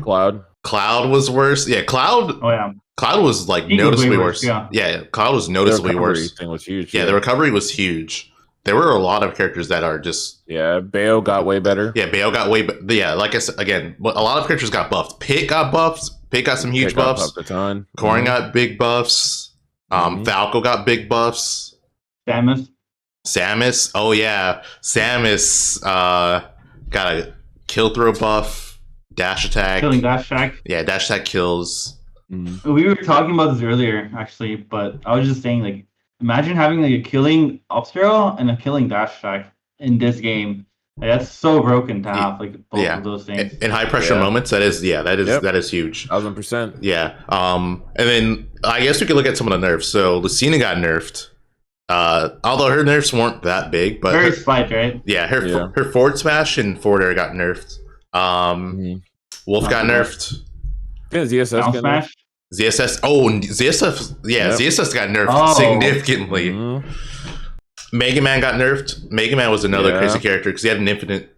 Cloud was worse. Yeah, Cloud. Oh yeah. Cloud was like noticeably worse. Yeah, Cloud was noticeably worse. Thing was huge. Yeah, the recovery was huge. There were a lot of characters that are just. Yeah, Bayo got way better. Yeah, Bayo got way better. Yeah, like I said, again, a lot of characters got buffed. Pit got buffed. Pit got some huge buffs. Corrin got big buffs. Falco got big buffs. Samus. Oh yeah, Samus got a kill throw buff, dash attack. Killing dash attack. Yeah, dash attack kills. We were talking about this earlier, actually, but I was just saying, like, imagine having like a killing up throw and a killing dash attack in this game. Like, that's so broken to have like both of those things. In high pressure moments, that is huge. 1000%. Yeah. And then I guess we could look at some of the nerfs. So Lucina got nerfed. Although her nerfs weren't that big, but very slight, right? Yeah, her forward smash and forward air got nerfed. Wolf got nerfed. Yeah, ZSS got nerfed. ZSS. Oh, ZSS. Yeah, ZSS got nerfed significantly. Mega Man got nerfed. Mega Man was another crazy character because he had an infinite.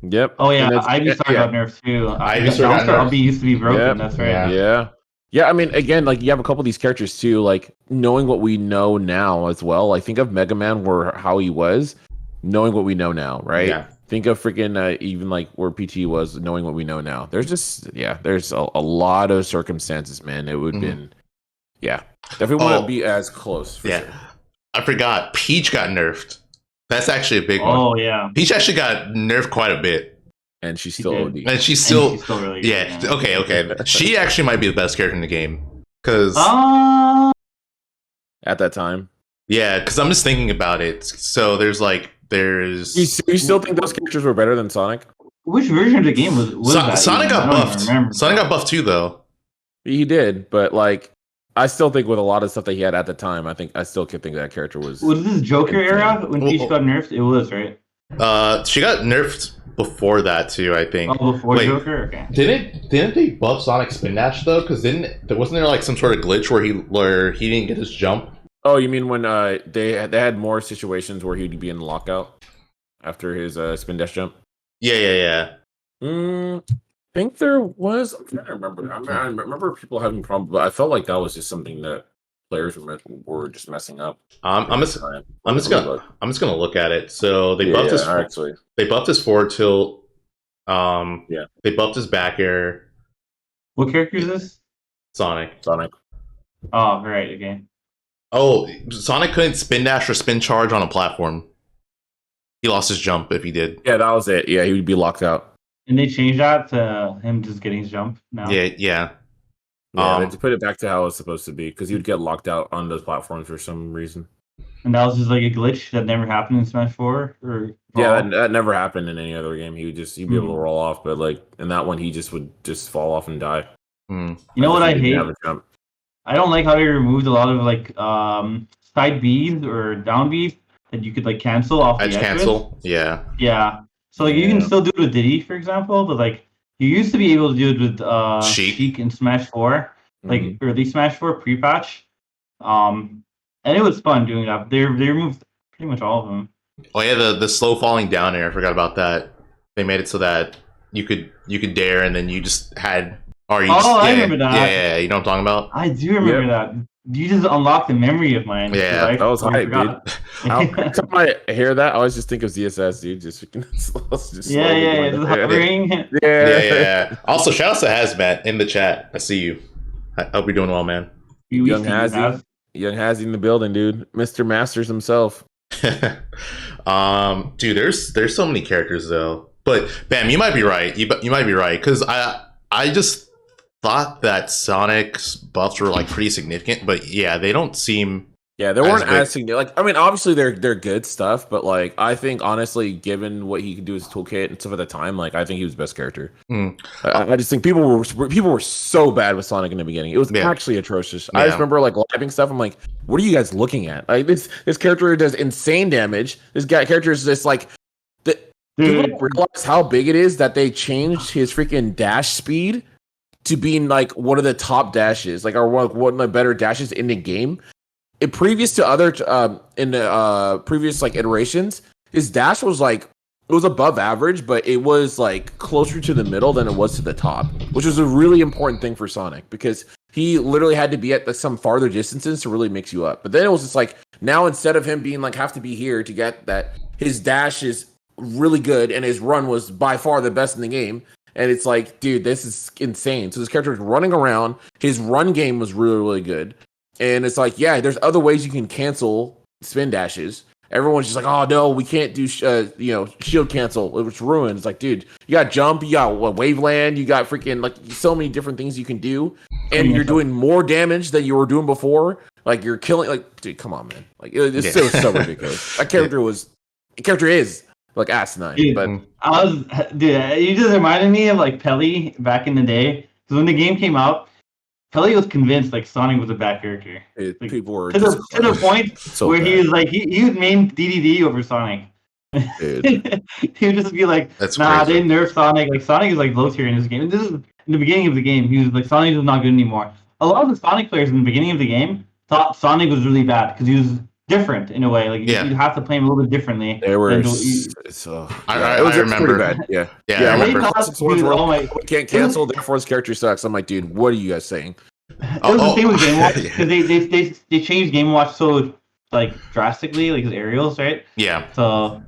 Yep. Oh yeah, Ivysaur got nerfed too. Ivysaur used to be broken. That's right. Yeah, I mean, again, like you have a couple of these characters too, like knowing what we know now as well. Like think of Mega Man where how he was, knowing what we know now, right? Yeah. Think of freaking even like where PT was, knowing what we know now. There's just there's a lot of circumstances, man. It would have been, definitely want to be as close. For sure. I forgot. Peach got nerfed. That's actually a big one. Oh yeah, Peach actually got nerfed quite a bit. And she's still OD. And she's still really good. Yeah. Okay. She actually might be the best character in the game because at that time. Yeah, because I'm just thinking about it. So there's. You still think those characters were better than Sonic? Which version of the game was that? Sonic got buffed. Sonic got buffed too, though. He did, but like. I still think with a lot of stuff that he had at the time, I still could think that character was. Was this Joker era when Peach got nerfed? It was, right? She got nerfed before that too, I think. Oh, before Joker? Okay. Didn't they buff Sonic Spin Dash though? Because wasn't there like some sort of glitch where he didn't get his jump? Oh, you mean when they had more situations where he'd be in lockout after his Spin Dash jump? Yeah. I think there was. I'm trying to remember. I remember people having problems, but I felt like that was just something that players were just messing up. I'm just gonna look at it. So they buffed his forward tilt. They buffed his back air. What character is this? Sonic. Oh, right. Okay. Oh, Sonic couldn't spin dash or spin charge on a platform. He lost his jump if he did. Yeah, that was it. Yeah, he would be locked out. And they changed that to him just getting his jump now. Yeah. They put it back to how it was supposed to be because he would get locked out on those platforms for some reason. And that was just like a glitch that never happened in Smash 4? That never happened in any other game. He'd be able to roll off, but like in that one, he just would just fall off and die. You know what I hate? I don't like how they removed a lot of like side Bs or down Bs that you could like cancel off edge the cancel. Yeah. So like you can still do it with Diddy, for example, but like you used to be able to do it with Sheik in Smash 4, like early Smash 4 pre-patch. And it was fun doing that. They removed pretty much all of them. Oh yeah, the slow falling down air. I forgot about that. They made it so that you could dare and then you just had. I remember that. Yeah, you know what I'm talking about? I do remember that. You just unlocked the memory of mine. Yeah, that was hype, dude. Every time I hear that, I always just think of ZSS, dude. Just hovering. Yeah. Also, shout out to Hazmat in the chat. I see you. I hope you're doing well, man. Young Hazzy in the building, dude. Mr. Masters himself. Dude, there's so many characters though. But Bam, you might be right. You might be right because I just thought that Sonic's buffs were like pretty significant, but yeah, they don't seem. Yeah, they weren't as significant. Like, I mean, obviously they're good stuff, but like, I think honestly, given what he could do with his toolkit and stuff at the time, like, I think he was the best character. I just think people were so bad with Sonic in the beginning. It was actually atrocious. I just remember like live stuff. I'm like, what are you guys looking at? Like this character does insane damage. This character is just like. People don't realize how big it is that they changed his freaking dash speed to being like one of the top dashes, like or one of the better dashes in the game. Previous to other in the previous like iterations, his dash was like it was above average, but it was like closer to the middle than it was to the top, which was a really important thing for Sonic because he literally had to be at some farther distances to really mix you up. But then it was just like now instead of him being like have to be here to get that, his dash is really good and his run was by far the best in the game. And it's like, dude, this is insane. So this character is running around. His run game was really, really good. And it's like, yeah, there's other ways you can cancel spin dashes. Everyone's just like, oh no, we can't do shield cancel. It was ruined. It's like, dude, you got jump, you got waveland, you got freaking like so many different things you can do, and you're doing more damage than you were doing before. Like you're killing, like, dude, come on, man. Like it's so ridiculous. That character is like asinine. Dude, but you just reminded me of like Pelly back in the day. Because when the game came out, Pelly was convinced like Sonic was a bad character. Like, people were to the point where he was like he would main DDD over Sonic. He would just be like, that's nah, crazy. they nerfed Sonic. Like Sonic is like low tier in this game. And this is in the beginning of the game. He was like Sonic was not good anymore. A lot of the Sonic players in the beginning of the game thought Sonic was really bad because he was different in a way. Like you have to play him a little bit differently. They were. I remember. Pretty bad. Yeah. I remember. Can't cancel. Therefore, his character sucks. I'm like, dude, what are you guys saying? It was the same with Game Watch because they changed Game Watch so like drastically, like his aerials, right? Yeah. So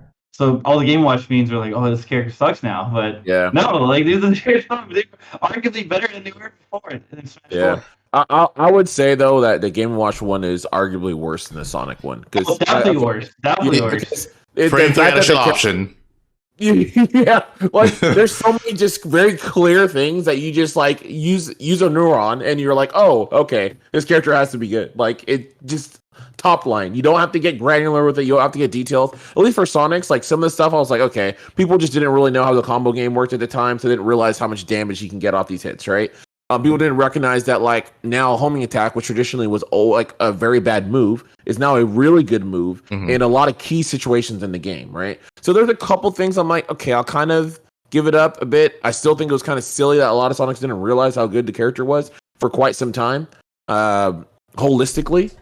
all the Game Watch means were like, oh, this character sucks now. But no, like they're arguably better than they were before. Yeah. I would say though that the Game & Watch one is arguably worse than the Sonic one because definitely worse. Definitely worse. For the option. Yeah, like there's so many just very clear things that you just like use a neuron and you're like, oh, okay, this character has to be good. Like it just top line. You don't have to get granular with it. You don't have to get detailed. At least for Sonic's, like some of the stuff, I was like, okay, people just didn't really know how the combo game worked at the time, so they didn't realize how much damage you can get off these hits, right? People didn't recognize that like now homing attack, which traditionally was like a very bad move, is now a really good move in a lot of key situations in the game, right? So there's a couple things I'm like, okay, I'll kind of give it up a bit. I still think it was kind of silly that a lot of Sonics didn't realize how good the character was for quite some time, holistically,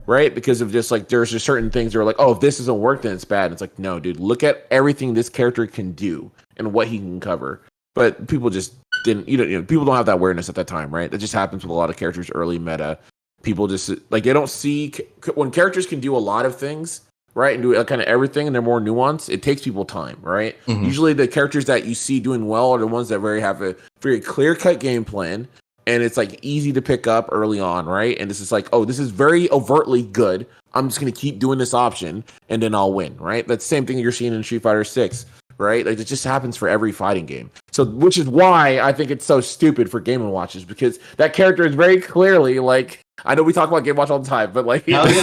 right? Because of just like there's just certain things that are like, oh, if this doesn't work, then it's bad. And it's like, no, dude, look at everything this character can do and what he can cover. But people just didn't, people don't have that awareness at that time, right? That just happens with a lot of characters early meta. People just like they don't see when characters can do a lot of things. right, and do kind of everything, and they're more nuanced, it takes people time, right? Usually the characters that you see doing well are the ones that have a very clear-cut game plan, and it's like easy to pick up early on, right? And this is like, oh, this is very overtly good. I'm just going to keep doing this option, and then I'll win, right? That's the same thing you're seeing in Street Fighter 6, right? Like, it just happens for every fighting game. So, which is why I think it's so stupid for Game & Watches, because that character is very clearly, like, I know we talk about Game Watch all the time, but like, This time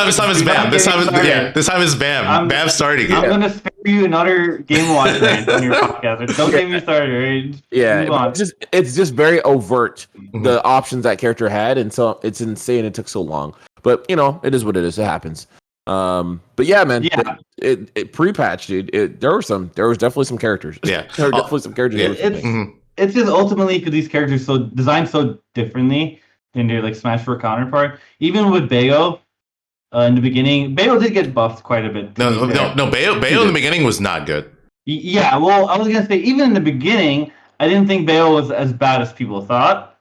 is Bam. This time is Bam. Bam starting. I'm gonna spare you another Game Watch rant on your podcast. Don't get me started. Right? Yeah, it's just very overt the options that character had, and so it's insane it took so long. But you know, it is what it is. It happens. But yeah, man. Yeah. It pre-patched, dude. There was definitely some characters. Yeah, there were definitely some characters. It's just ultimately because these characters so designed so differently than their like Smash 4 counterpart. Even with Bayo, in the beginning, Bayo did get buffed quite a bit. No. Bayo in the beginning was not good. Yeah, well, I was gonna say even in the beginning, I didn't think Bayo was as bad as people thought.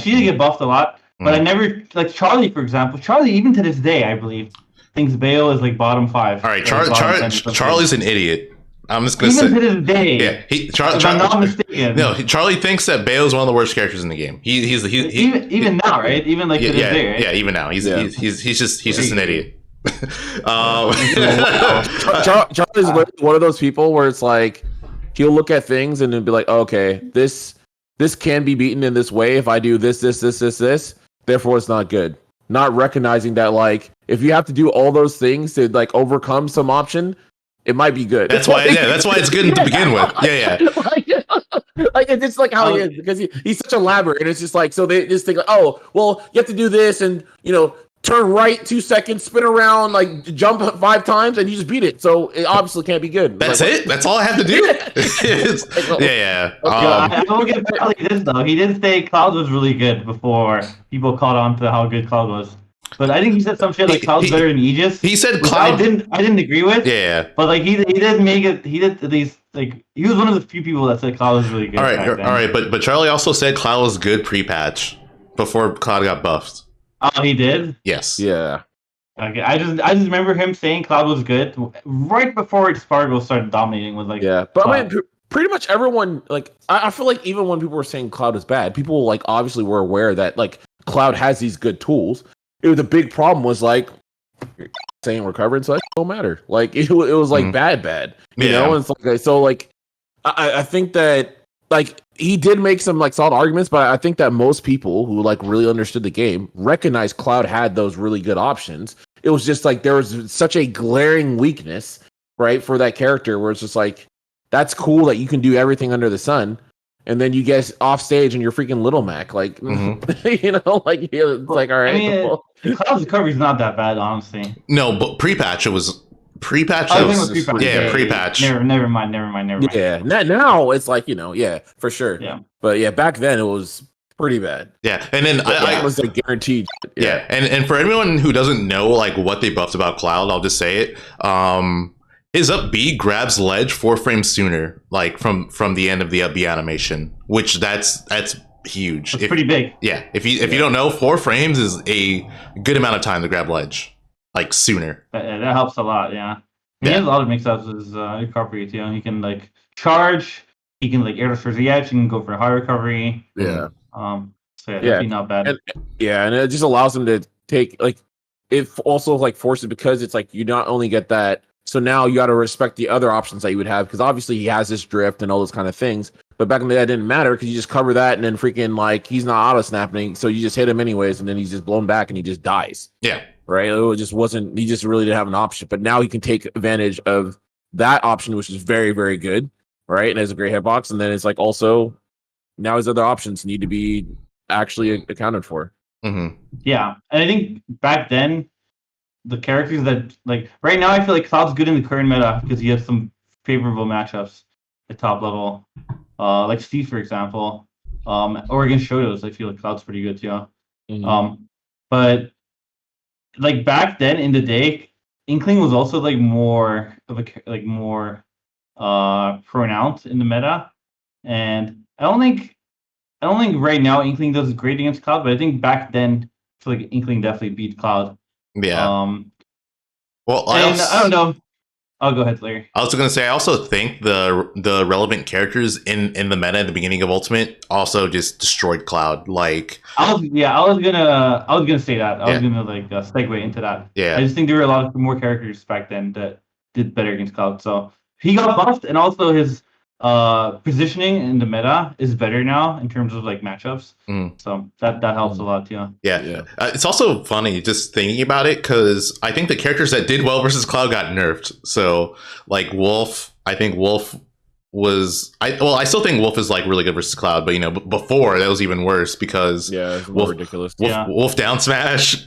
She did get buffed a lot, but I never like Charlie, for example. Charlie, even to this day, I believe, thinks Bayo is like bottom 5. All right, Charlie's an idiot. I'm just gonna say, even to this day. Yeah, if I'm not mistaken. No, Charlie thinks that Bale's one of the worst characters in the game. Even now, right? Even like to this day, right? Yeah, even now, he's just an idiot. Charlie's one of those people where it's like he'll look at things and then be like, oh, okay, this can be beaten in this way if I do this, therefore it's not good. Not recognizing that like if you have to do all those things to like overcome some option, it might be good. That's why it's good to begin with. Yeah. Like it's just like how he is, because he's such a labber, and it's just like, so they just think like, oh, well, you have to do this, and turn right 2 seconds, spin around, like jump 5 times, and you just beat it. So it obviously can't be good. That's like, it. That's all I have to do. I will give Charlie this though. He did say Cloud was really good before people caught on to how good Cloud was. But I think he said some shit like Cloud's better than Aegis. He said Cloud. I didn't agree with. Yeah. But like he did make it. He did at least like he was one of the few people that said Cloud was really good. All right. But Charlie also said Cloud was good pre-patch before Cloud got buffed. Oh, he did. Yes. Yeah. Okay. I just remember him saying Cloud was good right before Spargo started dominating with like. Yeah, but I mean, pretty much everyone like I feel like even when people were saying Cloud is bad, people like obviously were aware that like Cloud has these good tools. The big problem was like saying recovering, so it don't matter. Like it was like bad, you know. And so like I think that like he did make some like solid arguments, but I think that most people who like really understood the game recognized Cloud had those really good options. It was just like there was such a glaring weakness, right, for that character, where it's just like that's cool that you can do everything under the sun. And then you get off stage and you're freaking Little Mac, like like it's like all right. I mean, Cloud's recovery is not that bad, honestly. No, but pre-patch it was pre-patch. Pre-patch. Never mind. Yeah, now it's like for sure. Yeah, but yeah, back then it was pretty bad. Yeah, and then I was like guaranteed. Yeah, and for anyone who doesn't know like what they buffed about Cloud, I'll just say it. His up B grabs ledge 4 frames sooner, like from the end of the up B animation, which that's huge. It's pretty big. Yeah, if you don't know, 4 frames is a good amount of time to grab ledge, like sooner. That helps a lot. Yeah, he has a lot of mix-ups with his recovery too. He can like charge. He can like air towards the edge. He can go for a high recovery. Yeah. So that'd be not bad. And it just allows him to take like it also like forces, because it's like you not only get that. So now you got to respect the other options that you would have, because obviously he has this drift and all those kind of things. But back in the day, that didn't matter, because you just cover that and then freaking like he's not auto snapping, so you just hit him anyways, and then he's just blown back and he just dies. Yeah, right. It just wasn't. He just really didn't have an option. But now he can take advantage of that option, which is very, very good, right? And has a great hitbox. And then it's like also now his other options need to be actually accounted for. Mm-hmm. Yeah, and I think back then, the characters that like right now, I feel like Cloud's good in the current meta because he has some favorable matchups at top level, like Steve, for example, or against Shotos. I feel like Cloud's pretty good too. Mm-hmm. But like back then in the day, Inkling was also like more pronounced in the meta, and I don't think right now Inkling does great against Cloud, but I think back then feel like Inkling definitely beat Cloud. Yeah. Well, I don't know. I'll go ahead, Larry. I was going to say, I also think the relevant characters in the meta at the beginning of Ultimate also just destroyed Cloud. Like, I was gonna say that. I was gonna segue into that. Yeah. I just think there were a lot of more characters back then that did better against Cloud. So he got buffed, and also his positioning in the meta is better now in terms of like matchups. So that helps a lot too. Yeah. It's also funny just thinking about it because I think the characters that did well versus Cloud got nerfed. So like Wolf, I think Wolf was I still think Wolf is like really good versus Cloud, but you know, before that was even worse because it's more ridiculous. Wolf down smash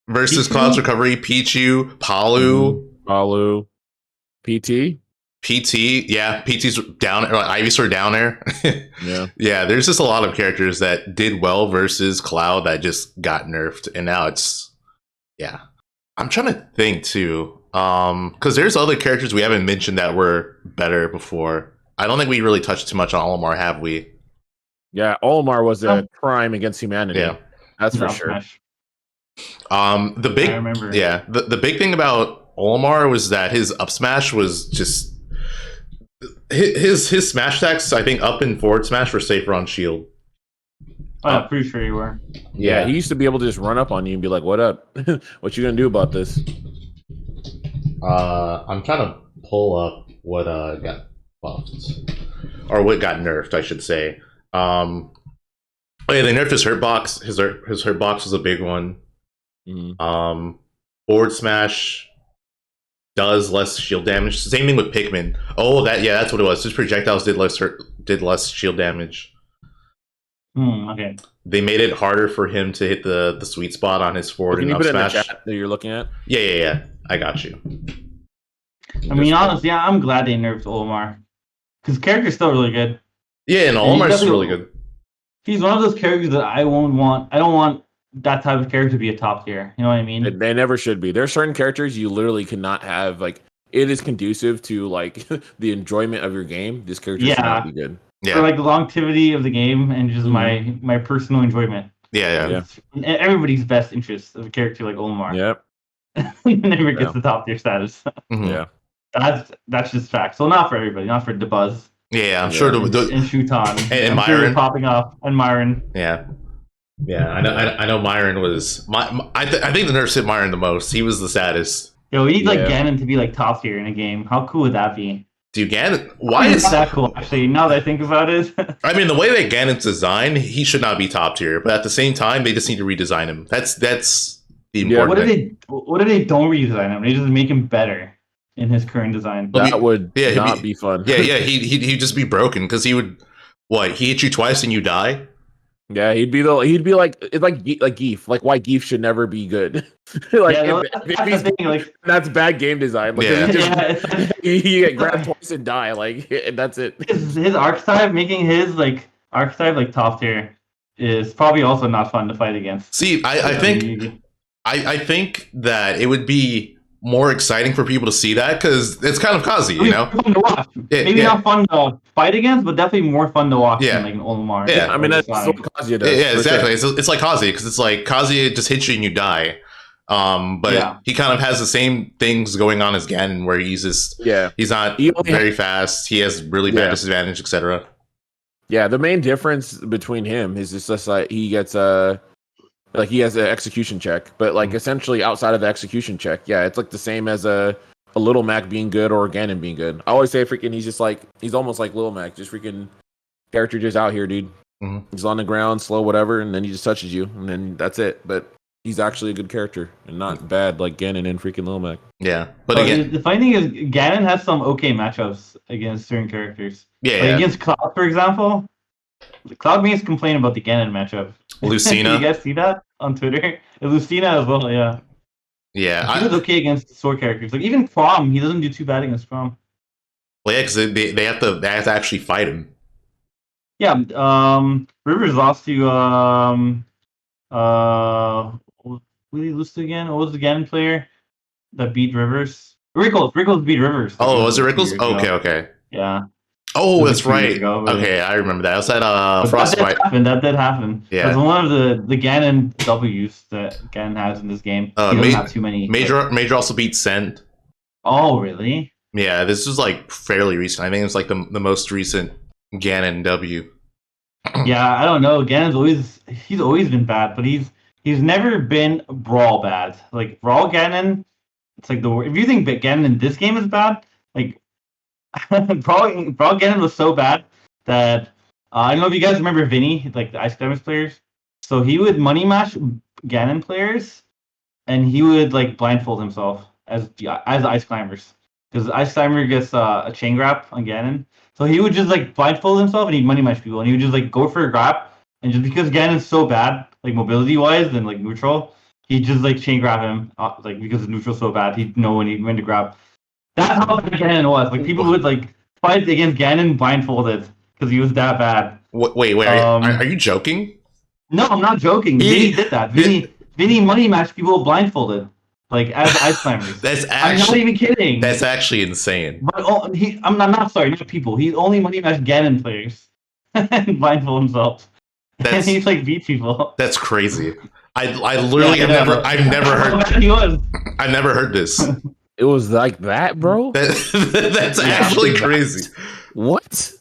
versus Pichu? Cloud's recovery, Pichu, Palu, PT. PT's down, or Ivysaur down air. Yeah. There's just a lot of characters that did well versus Cloud that just got nerfed, and now it's I'm trying to think too, because there's other characters we haven't mentioned that were better before. I don't think we really touched too much on Olimar, have we? Yeah, Olimar was a crime against humanity. Yeah, that's for sure. The big thing about Olimar was that his up smash was just. His smash attacks, I think, up and forward smash were safer on shield. I'm pretty sure you were. Yeah, he used to be able to just run up on you and be like, "What up? What you gonna do about this?" I'm trying to pull up what got buffed or what got nerfed, I should say. Oh yeah, they nerfed his hurt box. His hurt box was a big one. Forward smash does less shield damage. Same thing with Pikmin. Oh, that's what it was. His projectiles did less shield damage. Okay. They made it harder for him to hit the sweet spot on his forward and up smash. In the chat that you're looking at? Yeah. I got you. I mean, honestly, I'm glad they nerfed Olimar because character's still really good. Yeah, and Olimar's really good. He's one of those characters that I don't want that type of character to be a top tier. You know what I mean? They never should be. There are certain characters you literally cannot have. Like, it is conducive to like the enjoyment of your game. This character should not be good. Yeah. For like the longevity of the game and just my personal enjoyment. Yeah. In everybody's best interest of a character like Olimar. Yep. Never gets the top tier status. Yeah. That's just fact. So not for everybody, not for DeBuzz. Yeah, I'm sure. And Shuton. And Myron. Sure popping up. And Myron. Yeah. Yeah, I know Myron was... I think the nerfs hit Myron the most. He was the saddest. Yo, we need like Ganon to be like top tier in a game. How cool would that be? Dude, Ganon... Why is that cool, actually, now that I think about it? I mean, the way that Ganon's designed, he should not be top tier. But at the same time, they just need to redesign him. That's the important thing. What if they don't redesign him? They just make him better in his current design. That would not be fun. He'd just be broken because he would... What, he hit you twice and you die? Yeah, he'd be like Geef. Like, why Geef should never be good. That's bad game design. Like, he get grabbed twice and die. Like, and that's it. His archetype, making his archetype like top tier, is probably also not fun to fight against. See, I think that it would be more exciting for people to see that because it's kind of Kazi, you know. Fun to watch. Maybe not fun to fight against, but definitely more fun to watch than like an Olimar. Yeah, I mean that's what Kazi does. Yeah, exactly. Sure. It's like Kazi because it's like Kazi just hits you and you die. But he kind of has the same things going on as Ganon, where he's just he's not very fast. He has really bad disadvantage, etc. Yeah, the main difference between him is just like he gets he has an execution check, but like essentially outside of the execution check, it's like the same as a Little Mac being good or Ganon being good. I always say freaking he's almost like Little Mac, just freaking character just out here, dude. He's on the ground, slow, whatever, and then he just touches you, and then that's it. But he's actually a good character and not bad like Ganon and freaking Little Mac. Yeah, but again, the funny thing is Ganon has some okay matchups against certain characters. Against Cloud, for example. Cloud Mates complain about the Ganon matchup. Lucina. You guys see that on Twitter? Lucina as well, yeah. Yeah. He was okay against sword characters. Like even Crom, he doesn't do too bad against Crom. Well, yeah, because they have to actually fight him. Yeah, Rivers lost to who did he lose to again? What was the Ganon player that beat Rivers? Rickles beat Rivers. Oh, was it Rickles? Okay. Yeah. Oh, that's Like 2 years right. ago, but- Okay, I remember that. I was at But Frostbite. That did happen. Yeah. That's one of the Ganon W's that Ganon has in this game. He doesn't have too many. Major also beat Send. Oh, really? Yeah, this is like fairly recent. I think it's like the most recent Ganon W. Yeah, I don't know. He's always been bad, but he's never been Brawl bad. Like Brawl Ganon, it's like if you think that Ganon in this game is bad, like Brawl Ganon was so bad that I don't know if you guys remember Vinny, like the Ice Climbers players. So he would money match Ganon players, and he would like blindfold himself as Ice Climbers, because Ice Climber gets a chain grab on Ganon. So he would just like blindfold himself and he'd money match people, and he would just like go for a grab, and just because Ganon's so bad, like mobility wise and like neutral, he'd just like chain grab him, like because the neutral's so bad, he'd know when to grab. That's how bad Ganon was. Like people would like fight against Ganon blindfolded because he was that bad. Wait, are you joking? No, I'm not joking. Vinny did that. Vinny money matched people blindfolded, like as Ice Climbers. I'm not even kidding. That's actually insane. But I'm not sorry, not people. He only money matched Ganon players and blindfold himself. And he's like beat people. That's crazy. I literally I've never heard. He was. I've never heard this. It was like that, bro. That's actually crazy. What?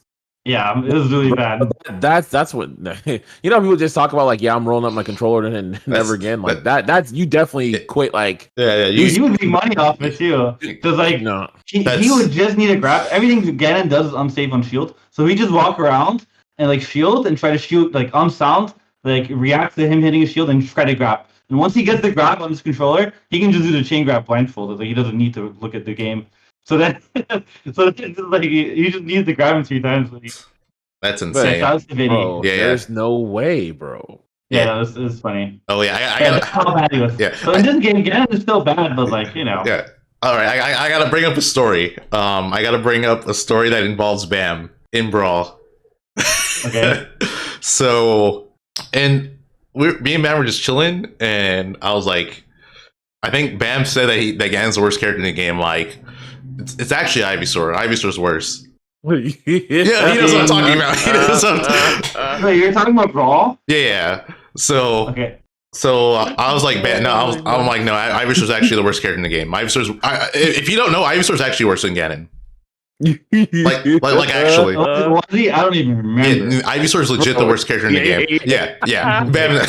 Yeah, it was really bad. That's what you know. People just talk about like, yeah, I'm rolling up my controller and never again. Like that's you definitely quit. Like, yeah. You would make money off it too, because like no, he would just need to grab everything. Ganon does is unsafe on shield, so he just walk around and like shield and try to shoot like on sound, like react to him hitting his shield and try to grab. And once he gets the grab on his controller, he can just do the chain grab blindfolded. Like he doesn't need to look at the game. So then, like he just needs to grab him 3 times. Like, that's insane. That's the video. Bro, there's no way, bro. Yeah, it was funny. Oh yeah, I gotta, how bad he was. Yeah, so in this game, Ganon is still bad, but like Yeah. All right, I gotta bring up a story. I gotta bring up a story that involves Bam in Brawl. Okay. So, and me and Bam were just chilling, and I was like, I think Bam said that that Ganon's the worst character in the game. Like, it's actually Ivysaur. Ivysaur's worse. Yeah, he knows what I'm talking about. He knows what I'm Wait, you're talking about Brawl? Yeah. So, okay. So I was like, man, no, I'm like, no, Ivysaur's actually the worst character in the game. If you don't know, Ivysaur's actually worse than Ganon. like actually. Was he? I don't even remember. Yeah, Ivysaur's legit the worst character in the game. Yeah. Bam.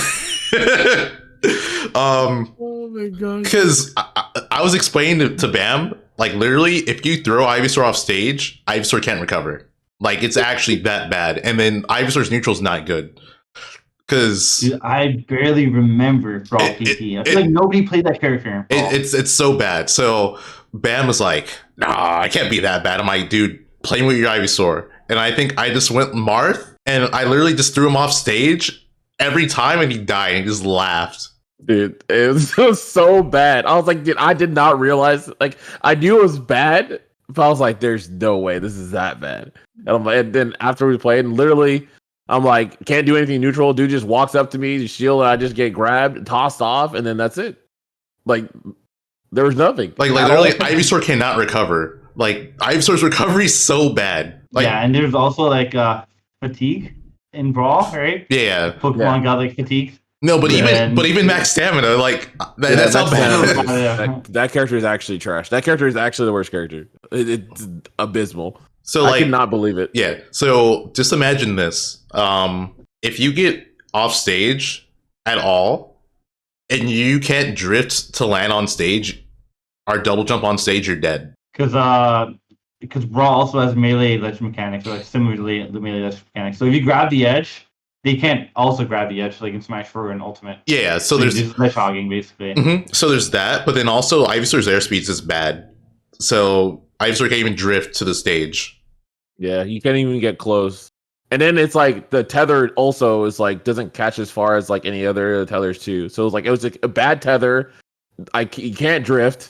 Oh my god. Because I was explaining to Bam, like literally, if you throw Ivysaur off stage, Ivysaur can't recover. Like it's actually that bad. And then Ivysaur's neutral's not good. Because I barely remember Brawl PT. I feel like nobody played that character. It's so bad. So Bam was like, nah, I can't be that bad. I'm like, dude, play with your Ivysaur. And I think I just went Marth, and I literally just threw him off stage every time, and he died, and he just laughed. Dude, it was so bad. I was like, dude, I did not realize. Like, I knew it was bad, but I was like, there's no way this is that bad. And I'm like, and then after we played, and literally, I'm like, can't do anything neutral. Dude just walks up to me, shield, and I just get grabbed, tossed off, and then that's it. Like, there was nothing. Like literally, Ivysaur cannot recover. Like, Ivysaur's recovery is so bad. Like, yeah, and there's also like fatigue in Brawl, right? Yeah. Pokemon got like fatigued. No, but even max stamina, like that's how bad. That character is actually trash. That character is actually the worst character. It's abysmal. So I cannot believe it. Yeah. So just imagine this: if you get off stage at all, and you can't drift to land on stage, or double jump on stage, you're dead. Because Brawl also has melee ledge mechanics, like similarly the melee ledge mechanics. So if you grab the edge, they can't also grab the edge like in Smash 4 and Ultimate. Yeah. So there's just ledge hogging basically. Mm-hmm. So there's that, but then also Ivysaur's airspeed is bad. So Ivysaur can't even drift to the stage. Yeah, you can't even get close. And then it's like the tether also is like doesn't catch as far as like any other tethers too. So it was like a bad tether. You can't drift.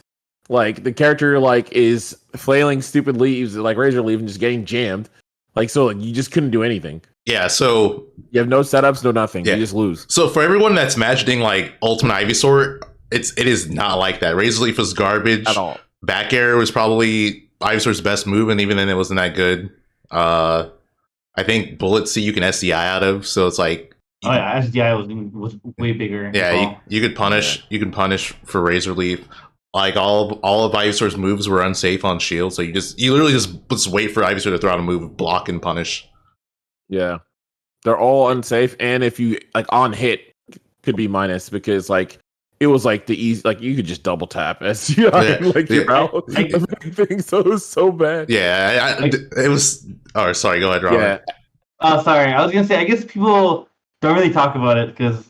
Like the character like is flailing stupid leaves like razor leaf and just getting jammed. Like so like, you just couldn't do anything. Yeah, so you have no setups, no nothing. Yeah. You just lose. So for everyone that's imagining like Ultimate Ivysaur, it is not like that. Razor Leaf was garbage at all. Back air was probably Ivysaur's best move, and even then it wasn't that good. I think Bullet C you can SDI out of, so it's like SDI was way bigger. Yeah, you could punish for Razor Leaf. Like all of Ivysaur's moves were unsafe on shield, so you literally just wait for Ivysaur to throw out a move, block and punish. Yeah, they're all unsafe, and if you like on hit could be minus because like it was like the easy like you could just double tap SDI like you're out thing, so it was so bad. Yeah, it was. Oh, sorry. Go ahead, Robert. Yeah. Oh, sorry. I was gonna say I guess people don't really talk about it because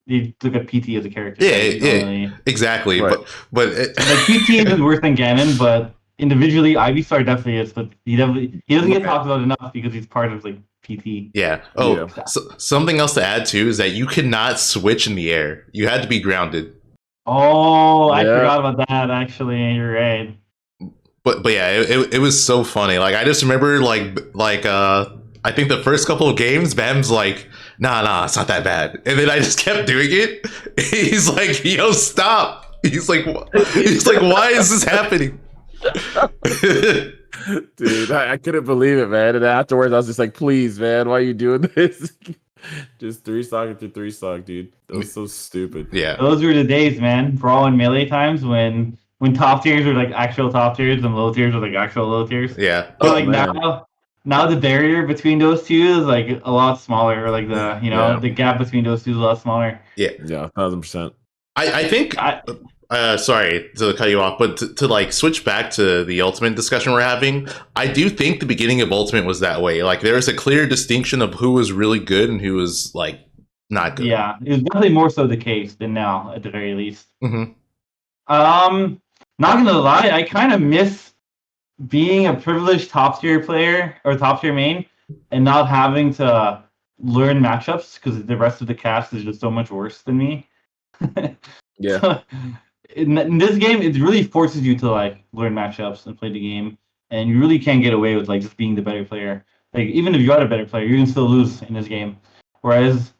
you look at PT as a character. Yeah, exactly. Right. But like PT is worse than Ganon, but individually, Ivysaur definitely is. But he doesn't get talked about enough because he's part of like PT. Yeah. Oh, yeah. So, something else to add too is that you could not switch in the air. You had to be grounded. Oh, I forgot about that. Actually, you're right. But yeah, it was so funny. Like I just remember I think the first couple of games, Bam's like, nah, it's not that bad. And then I just kept doing it. He's like, yo, stop. He's like, why is this happening? Dude, I couldn't believe it, man. And afterwards, I was just like, please, man, why are you doing this? Just 3-stock after 3-stock, dude. That was so stupid. Yeah. Those were the days, man. Brawl and Melee times when top tiers were like actual top tiers and low tiers were like actual low tiers. Yeah. So like now the barrier between those two is like a lot smaller, or like the the gap between those two is a lot smaller. Yeah, 1,000%. I think sorry to cut you off, but to like switch back to the Ultimate discussion we're having, I do think the beginning of Ultimate was that way. Like there was a clear distinction of who was really good and who was like not good. Yeah, it was definitely more so the case than now, at the very least. Mm-hmm. Not gonna lie, I kind of miss being a privileged top tier player or top tier main and not having to learn matchups because the rest of the cast is just so much worse than me. Yeah. So, in this game, it really forces you to like learn matchups and play the game, and you really can't get away with like just being the better player. Like even if you are a better player, you can still lose in this game. Whereas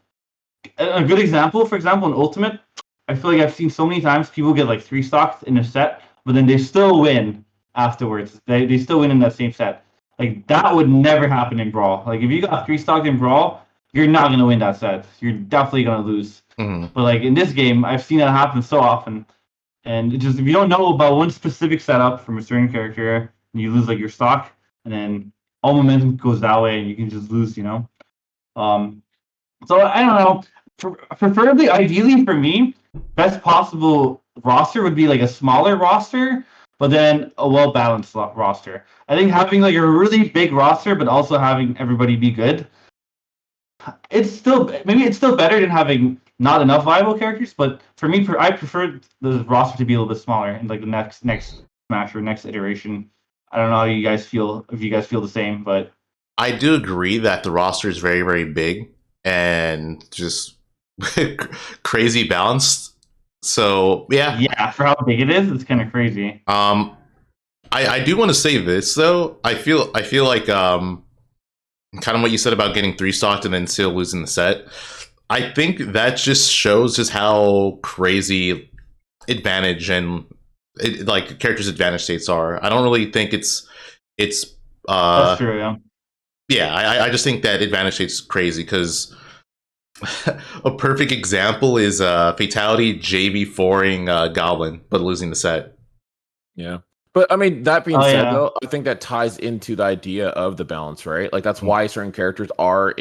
a good example, for example, in Ultimate, I feel like I've seen so many times people get like 3-stocked in a set, but then they still win afterwards. They still win in that same set. Like that would never happen in Brawl. Like if you got 3-stocked in Brawl, you're not gonna win that set. You're definitely gonna lose. Mm-hmm. But like in this game, I've seen that happen so often. And it just if you don't know about one specific setup from a certain character, you lose like your stock, and then all momentum goes that way, and you can just lose. So I don't know. Preferably, ideally for me, best possible roster would be like a smaller roster, but then a well-balanced roster. I think having like a really big roster, but also having everybody be good, it's still better than having not enough viable characters. But for me, I prefer the roster to be a little bit smaller in like the next Smash or next iteration. I don't know how you guys feel, if you guys feel the same, but I do agree that the roster is very, very big and just crazy balanced. So yeah, for how big it is, it's kind of crazy. I do want to say this though. I feel like kind of what you said about getting 3-stocked and then still losing the set. I think that just shows just how crazy advantage and like characters' advantage states are. I don't really think it's that's true. Yeah. Yeah, I just think that advantage state's crazy because a perfect example is Fatality JV4ing Goblin, but losing the set. Yeah. But I mean, that being said, though, I think that ties into the idea of the balance, right? Like that's why certain characters are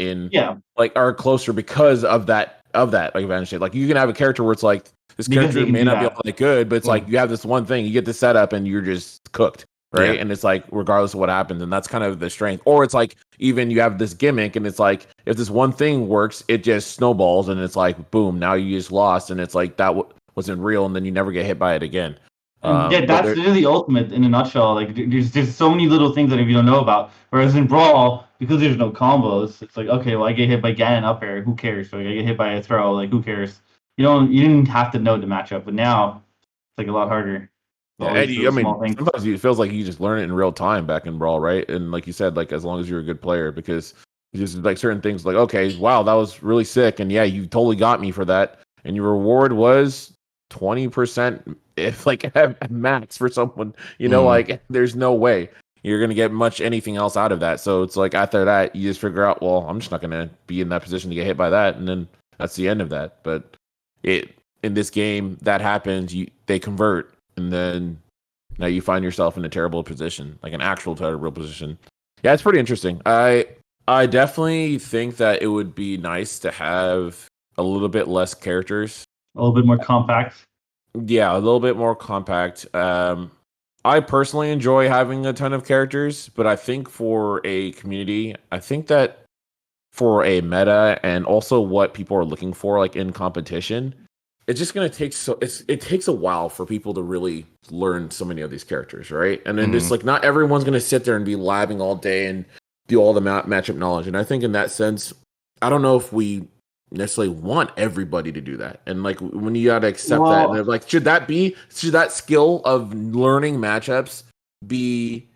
are closer because of that like advantage state. Like you can have a character where it's like this character may not be all that good, but it's like you have this one thing, you get the setup, and you're just cooked, right? Yeah. And it's like regardless of what happens, and that's kind of the strength. Or it's like even you have this gimmick, and it's like if this one thing works, it just snowballs, and it's like boom, now you just lost, and it's like that wasn't real, and then you never get hit by it again. That's really the ultimate in a nutshell. Like there's so many little things that if you don't know about. Whereas in Brawl, because there's no combos, it's like okay, well I get hit by Ganon up air, who cares? Like I get hit by a throw, like who cares? You didn't have to know the matchup, but now it's like a lot harder. Yeah, Eddie, I mean, sometimes it feels like you just learn it in real time back in Brawl, right? And like you said, like as long as you're a good player, because just like certain things, like okay, wow, that was really sick, and yeah, you totally got me for that, and your reward was 20%, if like max for someone, like there's no way, you're going to get much anything else out of that. So it's like after that, you just figure out, well, I'm just not going to be in that position to get hit by that, and then that's the end of that. But in this game, that happens. They convert, and then now you find yourself in a terrible position, like an actual terrible position. Yeah, it's pretty interesting. I definitely think that it would be nice to have a little bit less characters, a little bit more compact. Yeah, a little bit more compact. I personally enjoy having a ton of characters, but I think for a community, I think that for a meta and also what people are looking for, like in competition, it's just gonna take it takes a while for people to really learn so many of these characters, right? And then just like not everyone's gonna sit there and be labbing all day and do all the matchup knowledge. And I think in that sense, I don't know if we necessarily want everybody to do that. And like when you gotta accept that, and like should that skill of learning matchups be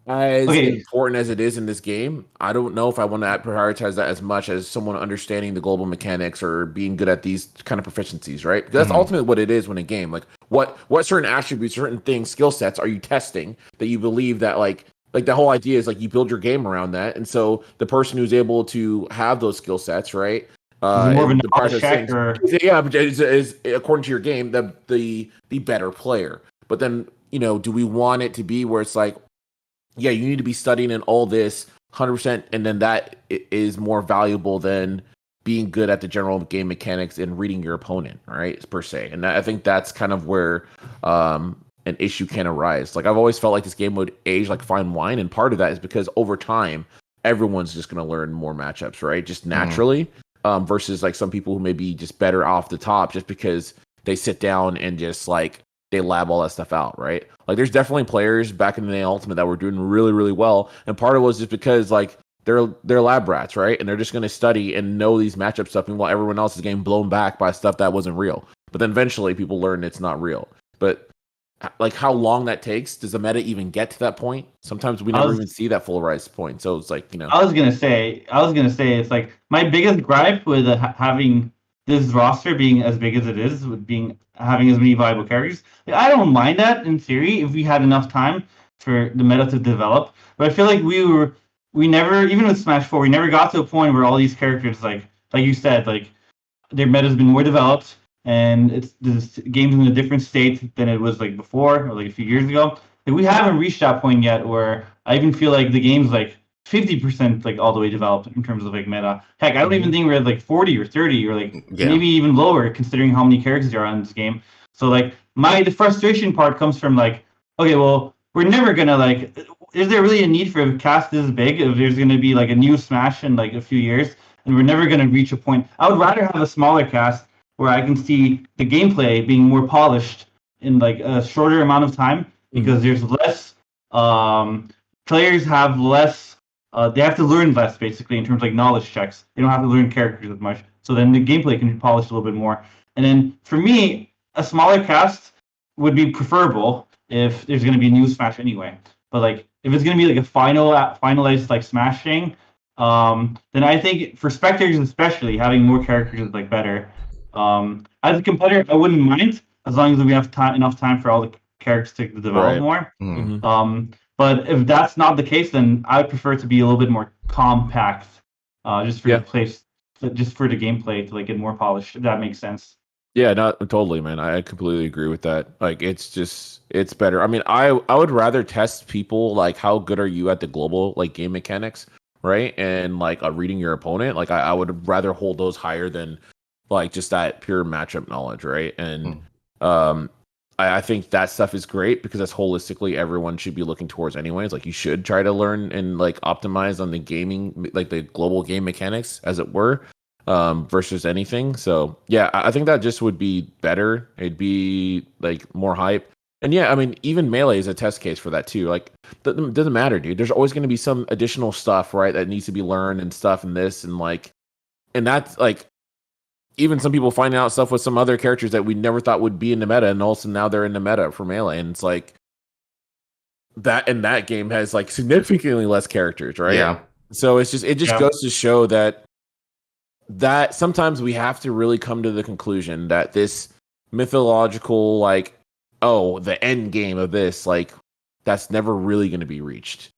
as important as it is in this game? I don't know if I want to prioritize that as much as someone understanding the global mechanics or being good at these kind of proficiencies, right? Because that's ultimately what it is when a game, like what certain attributes, certain things, skill sets are you testing that you believe that like the whole idea is like you build your game around that. And so the person who's able to have those skill sets, right? More of a knowledge check, is according to your game the better player. But then do we want it to be where it's like, yeah, you need to be studying in all this 100%, and then that is more valuable than being good at the general game mechanics and reading your opponent, right? Per se, and I think that's kind of where an issue can arise. Like I've always felt like this game would age like fine wine, and part of that is because over time everyone's just going to learn more matchups, right? Just naturally. Versus like some people who may be just better off the top just because they sit down and just like they lab all that stuff out, right? Like there's definitely players back in the Ultimate that were doing really, really well, and part of it was just because like they're lab rats, right? And they're just going to study and know these matchup stuff, and while everyone else is getting blown back by stuff that wasn't real. But then eventually people learn it's not real. But like how long that takes, does the meta even get to that point? Sometimes we never even see that full rise point. So it's like, I was gonna say it's like my biggest gripe with having this roster being as big as it is, with having as many viable characters. Like, I don't mind that in theory if we had enough time for the meta to develop. But I feel like we never, even with Smash 4, we never got to a point where all these characters, like you said, like their meta's been more developed. And this game's in a different state than it was like before or like a few years ago. Like we haven't reached that point yet where I even feel like the game's like 50% like all the way developed in terms of like meta. Heck, I don't even think we're at like 40 or 30 or like maybe even lower considering how many characters there are in this game. So like the frustration part comes from like, okay, well, we're never gonna like, is there really a need for a cast this big if there's gonna be like a new Smash in like a few years and we're never gonna reach a point? I would rather have a smaller cast where I can see the gameplay being more polished in like a shorter amount of time because there's less players have less they have to learn less basically in terms of like knowledge checks. They don't have to learn characters as much. So then the gameplay can be polished a little bit more. And then for me, a smaller cast would be preferable if there's going to be a new Smash anyway. But like if it's going to be like a finalized like Smash thing, then I think for spectators especially having more characters is like better. As a competitor, I wouldn't mind as long as we have enough time for all the characters to develop more. But if that's not the case, then I would prefer it to be a little bit more compact, just for the place, just for the gameplay to like get more polished. If that makes sense. Yeah, not totally, man. I completely agree with that. Like, it's better. I mean, I would rather test people like how good are you at the global like game mechanics, right? And like reading your opponent. Like, I would rather hold those higher than like just that pure matchup knowledge, right? And I think that stuff is great because that's holistically everyone should be looking towards anyways. Like you should try to learn and like optimize on the gaming, like the global game mechanics as it were, versus anything. So yeah, I think that just would be better. It'd be like more hype. And yeah, I mean, even Melee is a test case for that too. Like, it doesn't matter, dude. There's always going to be some additional stuff, right, that needs to be learned and stuff and this and like, and that's like, even some people find out stuff with some other characters that we never thought would be in the meta, and also now they're in the meta for Melee, and it's like that. And that game has like significantly less characters, right? Yeah. So it just goes to show that sometimes we have to really come to the conclusion that this mythological like, oh, the end game of this, like, that's never really going to be reached.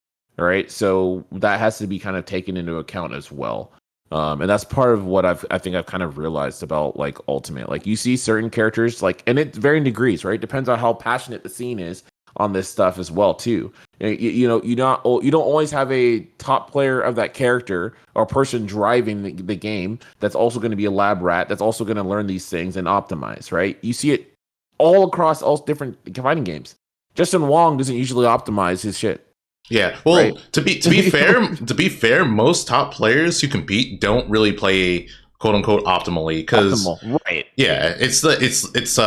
All right, so that has to be kind of taken into account as well. And that's part of what I think I've kind of realized about like Ultimate. Like you see certain characters like, and it varying degrees, right? Depends on how passionate the scene is on this stuff as well too. You know, you don't always have a top player of that character or person driving the game that's also going to be a lab rat that's also going to learn these things and optimize, right? You see it all across all different fighting games. Justin Wong doesn't usually optimize his shit. Yeah, well, right? to be fair, most top players who compete don't really play quote unquote optimally because right? Yeah, it's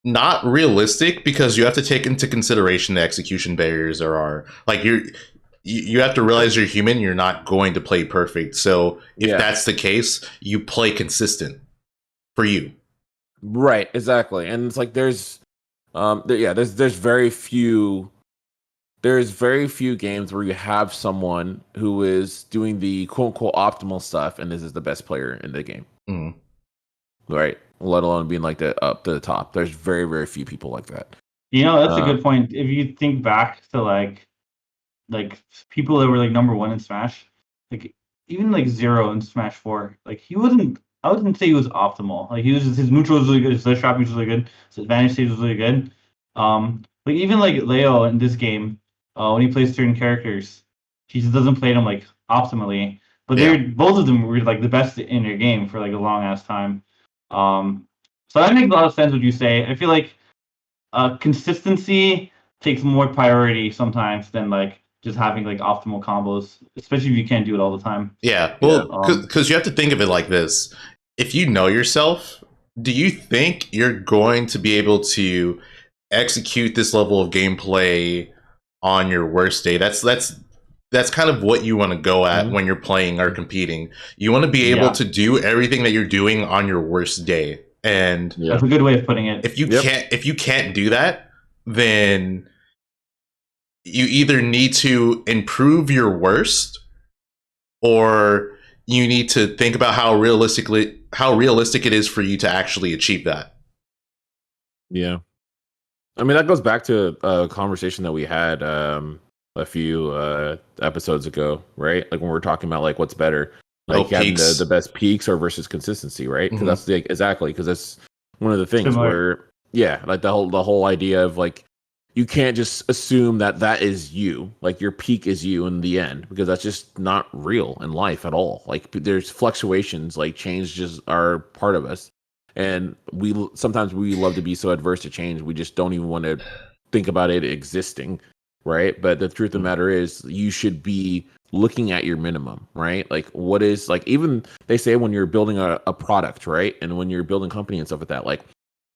not realistic because you have to take into consideration the execution barriers there are. Like you have to realize you're human. You're not going to play perfect. So if that's the case, you play consistent for you. Right, exactly. And it's like there's very few games where you have someone who is doing the quote unquote optimal stuff and this is the best player in the game. Mm-hmm. Right. Let alone being like up to the top. There's very, very few people like that. You know, that's a good point. If you think back to like people that were like number one in Smash, like even like Zero in Smash 4, like he wasn't. I wouldn't say he was optimal. Like his neutral was really good, his trap was really good, his advantage stage was really good. Like even like Leo in this game, when he plays certain characters, he just doesn't play them like optimally. But they're both of them were like the best in their game for like a long ass time. So that makes a lot of sense what you say. I feel like consistency takes more priority sometimes than like just having like optimal combos, especially if you can't do it all the time. Yeah, well, because you have to think of it like this: if you know yourself, do you think you're going to be able to execute this level of gameplay on your worst day? That's kind of what you want to go at when you're playing or competing. You want to be able to do everything that you're doing on your worst day. And that's a good way of putting it. If you can't do that, then you either need to improve your worst or you need to think about how realistic it is for you to actually achieve that. Yeah. I mean, that goes back to a conversation that we had a few episodes ago, right? Like when we were talking about like what's better, like having the best peaks or versus consistency, right? Because that's because that's one of the things where like the whole idea of like you can't just assume that is you, like your peak is you in the end, because that's just not real in life at all. Like there's fluctuations, like change just are part of us. And sometimes we love to be so adverse to change, we just don't even want to think about it existing, right? But the truth of the matter is, you should be looking at your minimum, right? Like what is like, even they say when you're building a product, right? And when you're building a company and stuff like that, like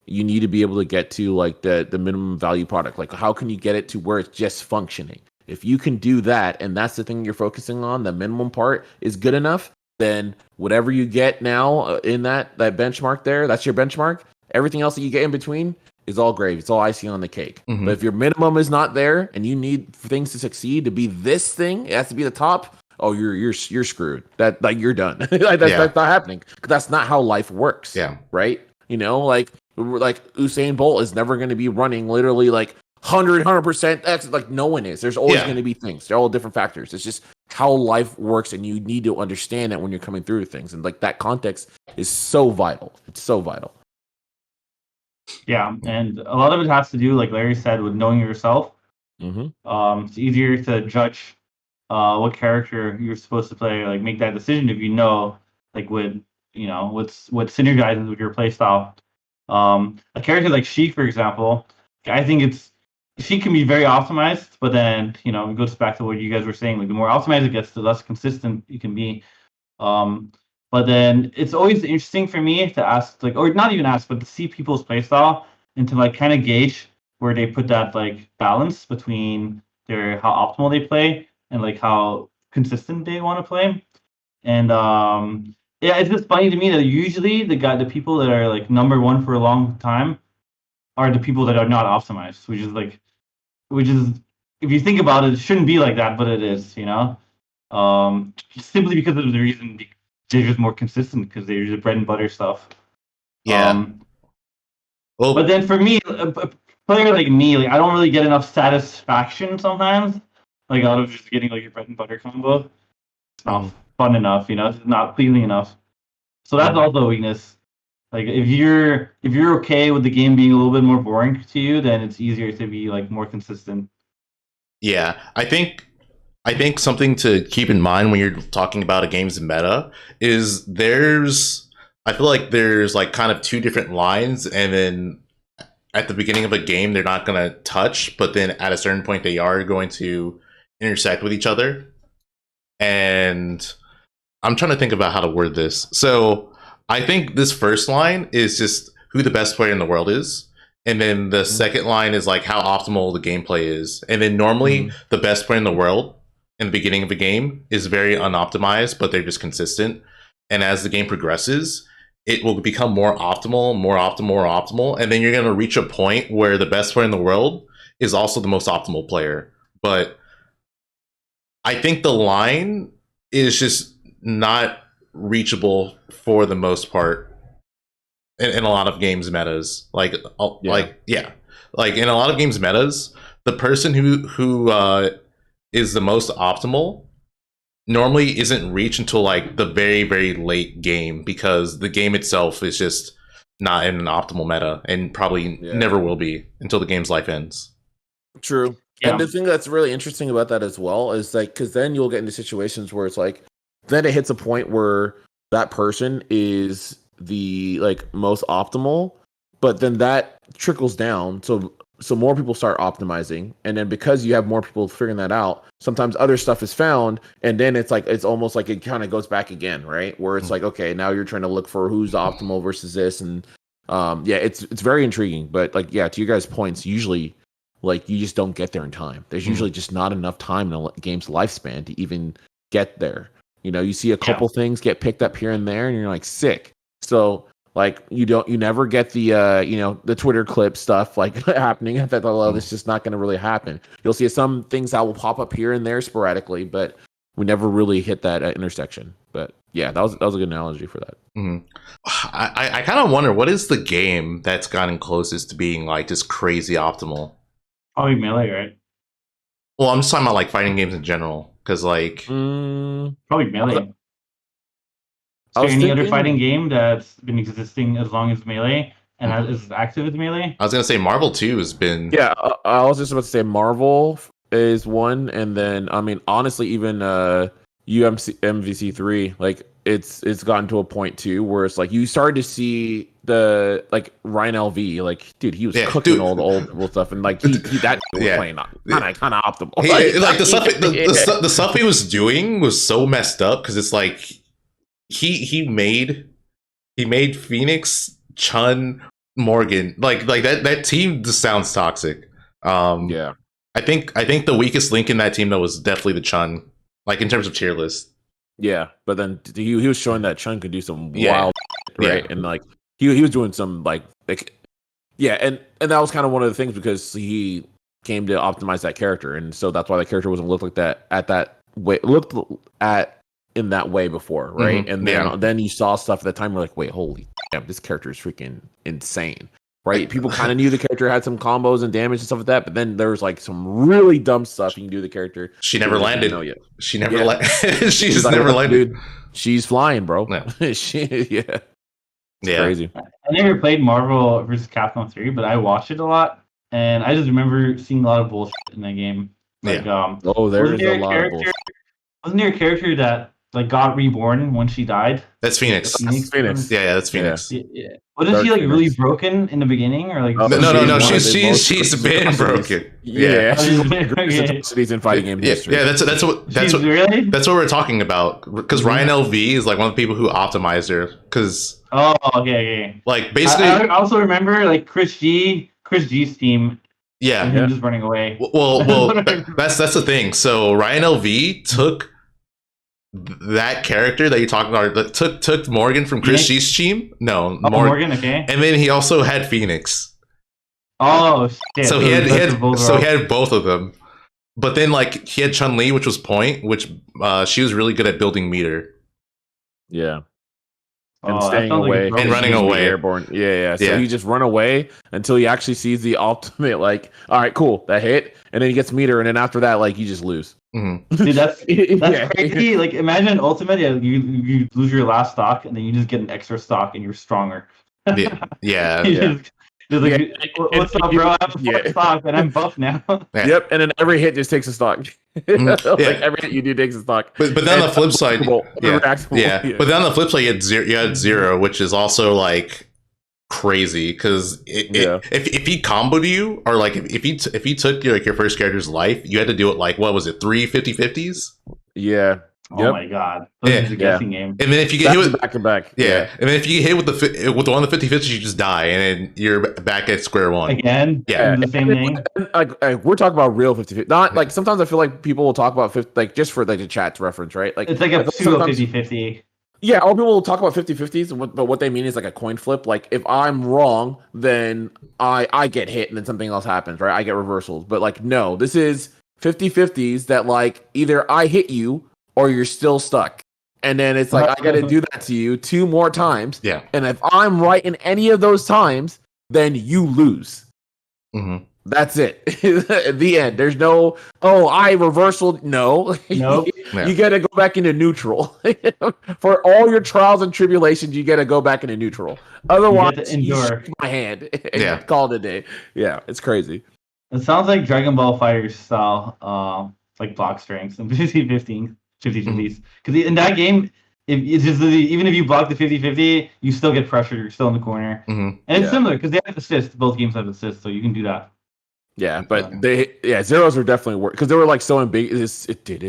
you need to be able to get to like the minimum value product. Like how can you get it to where it's just functioning? If you can do that, and that's the thing you're focusing on, the minimum part is good enough, then whatever you get now in that benchmark there, that's your benchmark. Everything else that you get in between is all gravy. It's all icing on the cake. But if your minimum is not there and you need things to succeed to be this thing, it has to be the top. Oh, you're screwed. That like you're done. That's not happening. That's not how life works. Yeah. Right. You know, like Usain Bolt is never going to be running literally like 100% X. Like no one is. There's always going to be things. They're all different factors. It's just how life works, and you need to understand that when you're coming through things. And like that context is so vital. It's so vital. Yeah, and a lot of it has to do, like Larry said, with knowing yourself. It's easier to judge what character you're supposed to play, like make that decision if you know, like what synergizes with your playstyle. A character like Sheik, for example, I think she can be very optimized, but then it goes back to what you guys were saying. Like the more optimized it gets, the less consistent you can be. But then it's always interesting for me to ask, like, or not even ask, but to see people's playstyle and to like kind of gauge where they put that like balance between how optimal they play and like how consistent they want to play. And it's just funny to me that usually the people that are like number one for a long time are the people that are not optimized, which is if you think about it, it shouldn't be like that, but it is, simply because of the reason they're just more consistent because they're just bread and butter stuff. But then for me, a player like me, like I don't really get enough satisfaction sometimes like out of just getting like your bread and butter combo. It's not fun enough, it's not pleasing enough. So that's also a weakness. Like if you're okay with the game being a little bit more boring to you, then it's easier to be like more consistent. Yeah, I think something to keep in mind when you're talking about a game's meta is I feel like there's like kind of two different lines, and then at the beginning of a game they're not going to touch, but then at a certain point they are going to intersect with each other. And I'm trying to think about how to word this. So I think this first line is just who the best player in the world is. And then the second line is like how optimal the gameplay is. And then normally the best player in the world in the beginning of a game is very unoptimized, but they're just consistent. And as the game progresses, it will become more optimal. And then you're going to reach a point where the best player in the world is also the most optimal player. But I think the line is just not reachable for the most part in a lot of games metas. Like in a lot of games metas, the person who is the most optimal normally isn't reached until like the very, very late game, because the game itself is just not in an optimal meta and probably never will be until the game's life ends. True. Yeah. And the thing that's really interesting about that as well is like, because then you'll get into situations where it's like, then it hits a point where that person is the like most optimal, but then that trickles down. So more people start optimizing, and then because you have more people figuring that out, sometimes other stuff is found, and then it's like it's almost like it kind of goes back again, right? Where it's like, okay, now you're trying to look for who's optimal versus this, and it's very intriguing. But like, yeah, to you guys' points, usually like you just don't get there in time. There's usually just not enough time in a game's lifespan to even get there. You see a couple things get picked up here and there, and you're like, sick. So like you never get the the Twitter clip stuff like happening at that level. It's just not going to really happen. You'll see some things that will pop up here and there sporadically, but we never really hit that intersection. But yeah, that was a good analogy for that. I kind of wonder, what is the game that's gotten closest to being like just crazy optimal? Probably Melee, right? Well, I'm just talking about like fighting games in general, because like probably Melee. Is there any other fighting game that's been existing as long as Melee and is active as Melee? I was gonna say Marvel 2 has been. Yeah, I was just about to say Marvel is one, and then I mean honestly, even MVC 3, like it's gotten to a point too where it's like you started to see the like Ryan LV, like dude, he was cooking all the old stuff, and like he that was playing kind of optimal. Like the stuff he was doing was so messed up, because it's like. He made Phoenix, Chun, Morgan, like that team just sounds toxic. I think the weakest link in that team though was definitely the Chun, like in terms of tier list. Yeah, but then he was showing that Chun could do some wild shit, right? And like he was doing some like and that was kind of one of the things, because he came to optimize that character, and so that's why that character wasn't looked like that at that way. Looked at in that way before, right? And then you saw stuff at the time, you're like, wait, holy damn, this character is freaking insane, right? People kind of knew the character had some combos and damage and stuff like that, but then there was like some really dumb stuff you can do to the character. She never landed. She never landed. She's like, never landed. Dude, she's flying, bro. No. It's crazy. I never played Marvel vs. Capcom 3, but I watched it a lot, and I just remember seeing a lot of bullshit in that game. Like, there's a lot of bullshit. Wasn't there a character that like got reborn when she died? That's Phoenix. Phoenix. Yeah, that's Phoenix. Yeah. Wasn't she like really broken in the beginning, or like? No. She's been broken. Yeah. She's in fighting game history. Yeah, that's what we're talking about. Because Ryan LV is like one of the people who optimized her. Because okay. Like basically, I also remember like Chris G's team. Yeah, and him just running away. Well, that's the thing. So Ryan LV took that character that you're talking about, that took Morgan from Chris G's team. No, Morgan. Okay. And then he also had Phoenix. Oh shit! So he had both of them. But then like he had Chun-Li, which was Point, which she was really good at building meter. Yeah. and staying away and running away, airborne. Yeah. So you just run away until he actually sees the ultimate. Like, all right, cool, that hit, and then he gets meter, and then after that, like, you just lose. Mm-hmm. Dude, that's crazy. Like, imagine ultimate, you lose your last stock, and then you just get an extra stock, and you're stronger. Yeah. What's up, bro? I have a 4 stock, and I'm buff now. Yep, and then every hit just takes a stock. Like every hit you do takes a stock. But then on the flip side, But then on the flip side, you had zero, which is also like crazy because if he comboed you, or like if he took your first character's life, you had to do it like, what was it, 3 50-50s? Yeah. Oh my god! It's a guessing game. And then if you get hit with back to back, and then if you get hit with one of the 50-50s, you just die, and then you're back at square one again. The same thing. Like we're talking about real 50-50. Not like sometimes I feel like people will talk about 50, like just for like the chat's reference, right? Like it's like a pseudo 50-50. Yeah, or people will talk about 50-50s, but what they mean is like a coin flip. Like if I'm wrong, then I get hit, and then something else happens, right? I get reversals. But like no, this is 50-50s that like either I hit you or you're still stuck. And then it's like, I got to do that to you 2 more times. Yeah. And if I'm right in any of those times, then you lose. Mm-hmm. That's it. The end. There's no, I reversal. No. Nope. You got to go back into neutral. For all your trials and tribulations, you got to go back into neutral. Otherwise, you shake my hand and call it a day. Yeah, it's crazy. It sounds like Dragon Ball Fighter style, like block strengths and 50-50s. Because in that game, if it's just even if you block the 50-50, you still get pressured. You're still in the corner, and it's similar because they have assists. Both games have assists, so you can do that. Yeah, but zeros are definitely work because they were like so ambiguous. Like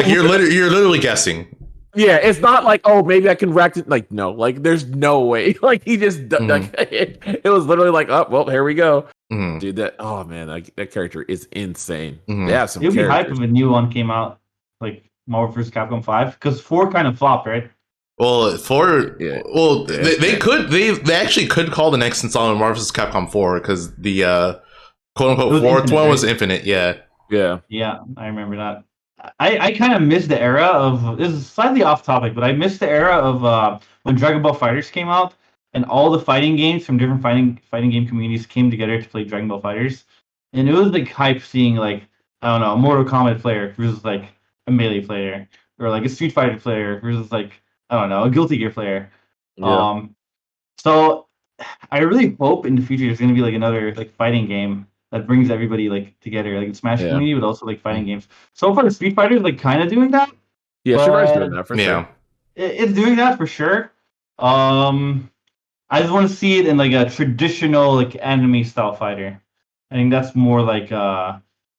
you're literally guessing. Yeah, it's not like, maybe I can rack it. Like, no, like there's no way. Like he just it was literally like, well, here we go. Mm-hmm. Dude, that that character is insane. Mm-hmm. They have some. It would be hype if a new one came out, like Marvel vs. Capcom 5, because 4 kind of flopped, right? Well, 4. Yeah. Well, they actually could call the next installment Marvel vs. Capcom 4 because the quote unquote 4th one was infinite. Yeah, I remember that. I kind of missed the era of, this is slightly off topic, but I missed the era of when Dragon Ball Fighters came out and all the fighting games from different fighting game communities came together to play Dragon Ball Fighters, and it was like hype seeing like, I don't know, a Mortal Kombat player versus like a Melee player, or like a Street Fighter player versus like, I don't know, a Guilty Gear player. So I really hope in the future there's going to be like another like fighting game that brings everybody like together, like Smash community, but also like fighting games. So far, Street Fighter is like kind of doing that. Yeah, Street Fighter's doing that for sure. It's doing that for sure. I just want to see it in like a traditional like anime style fighter. I think that's more like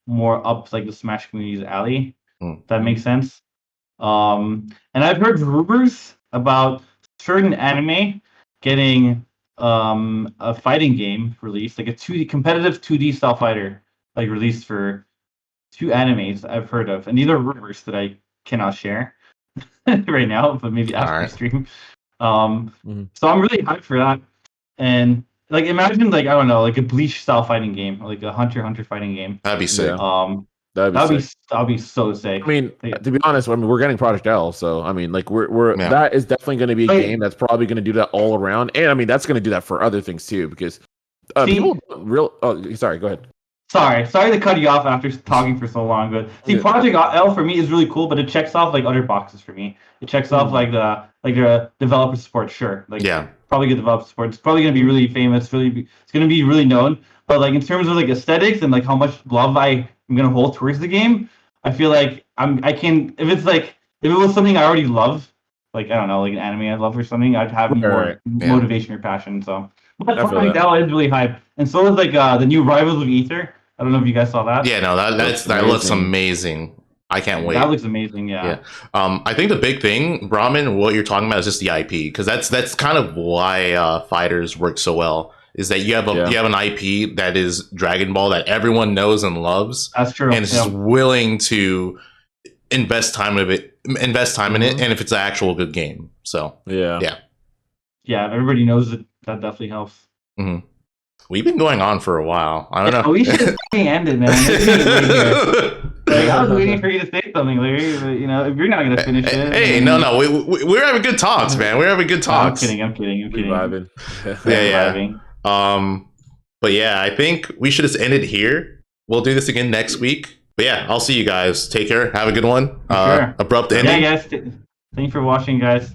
more up like the Smash community's alley. That makes sense. And I've heard rumors about certain anime getting a fighting game released, like a 2D competitive 2D style fighter, like released for 2 animes I've heard of, and these are rumors that I cannot share right now, but maybe after the stream. So I'm really hyped for that, and like imagine like, I don't know, like a Bleach style fighting game, or like a Hunter x Hunter fighting game. That'd be sick. That'd be so sick. I mean, to be honest, we're getting Project L, so I mean, like we're that is definitely going to be a game that's probably going to do that all around, and I mean that's going to do that for other things too, because people sorry, go ahead. Sorry to cut you off after talking for so long, but Project L for me is really cool, but it checks off like other boxes for me. It checks off like the developer support, sure, probably good developer support. It's probably going to be really famous, it's going to be really known, but like in terms of like aesthetics and like how much love I'm gonna hold towards the game, I feel like if it was something I already love, like I don't know, like an anime I love or something, I'd have more motivation or passion. So, but Project L is really hype, and so is like the new Rivals of Ether. I don't know if you guys saw that. Yeah, no, that looks amazing. I can't wait. That looks amazing. Yeah. I think the big thing, Brahmin, what you're talking about is just the IP, because that's kind of why fighters work so well. Is that you have an IP that is Dragon Ball that everyone knows and loves. That's true. And is willing to invest time in it, and if it's an actual good game. So yeah, if everybody knows it, that definitely helps. Mm-hmm. We've been going on for a while. I don't know. We should end it, man. Like, I was waiting for you to say something, Larry. But, you know, if you're not gonna finish it. Hey, no, we're having good talks, man. We're having good talks. I'm kidding. Vibing. Yeah. But yeah, I think we should just end it here. We'll do this again next week. But yeah, I'll see you guys. Take care. Have a good one. Sure. Abrupt ending. Yeah, guys. Thanks for watching, guys.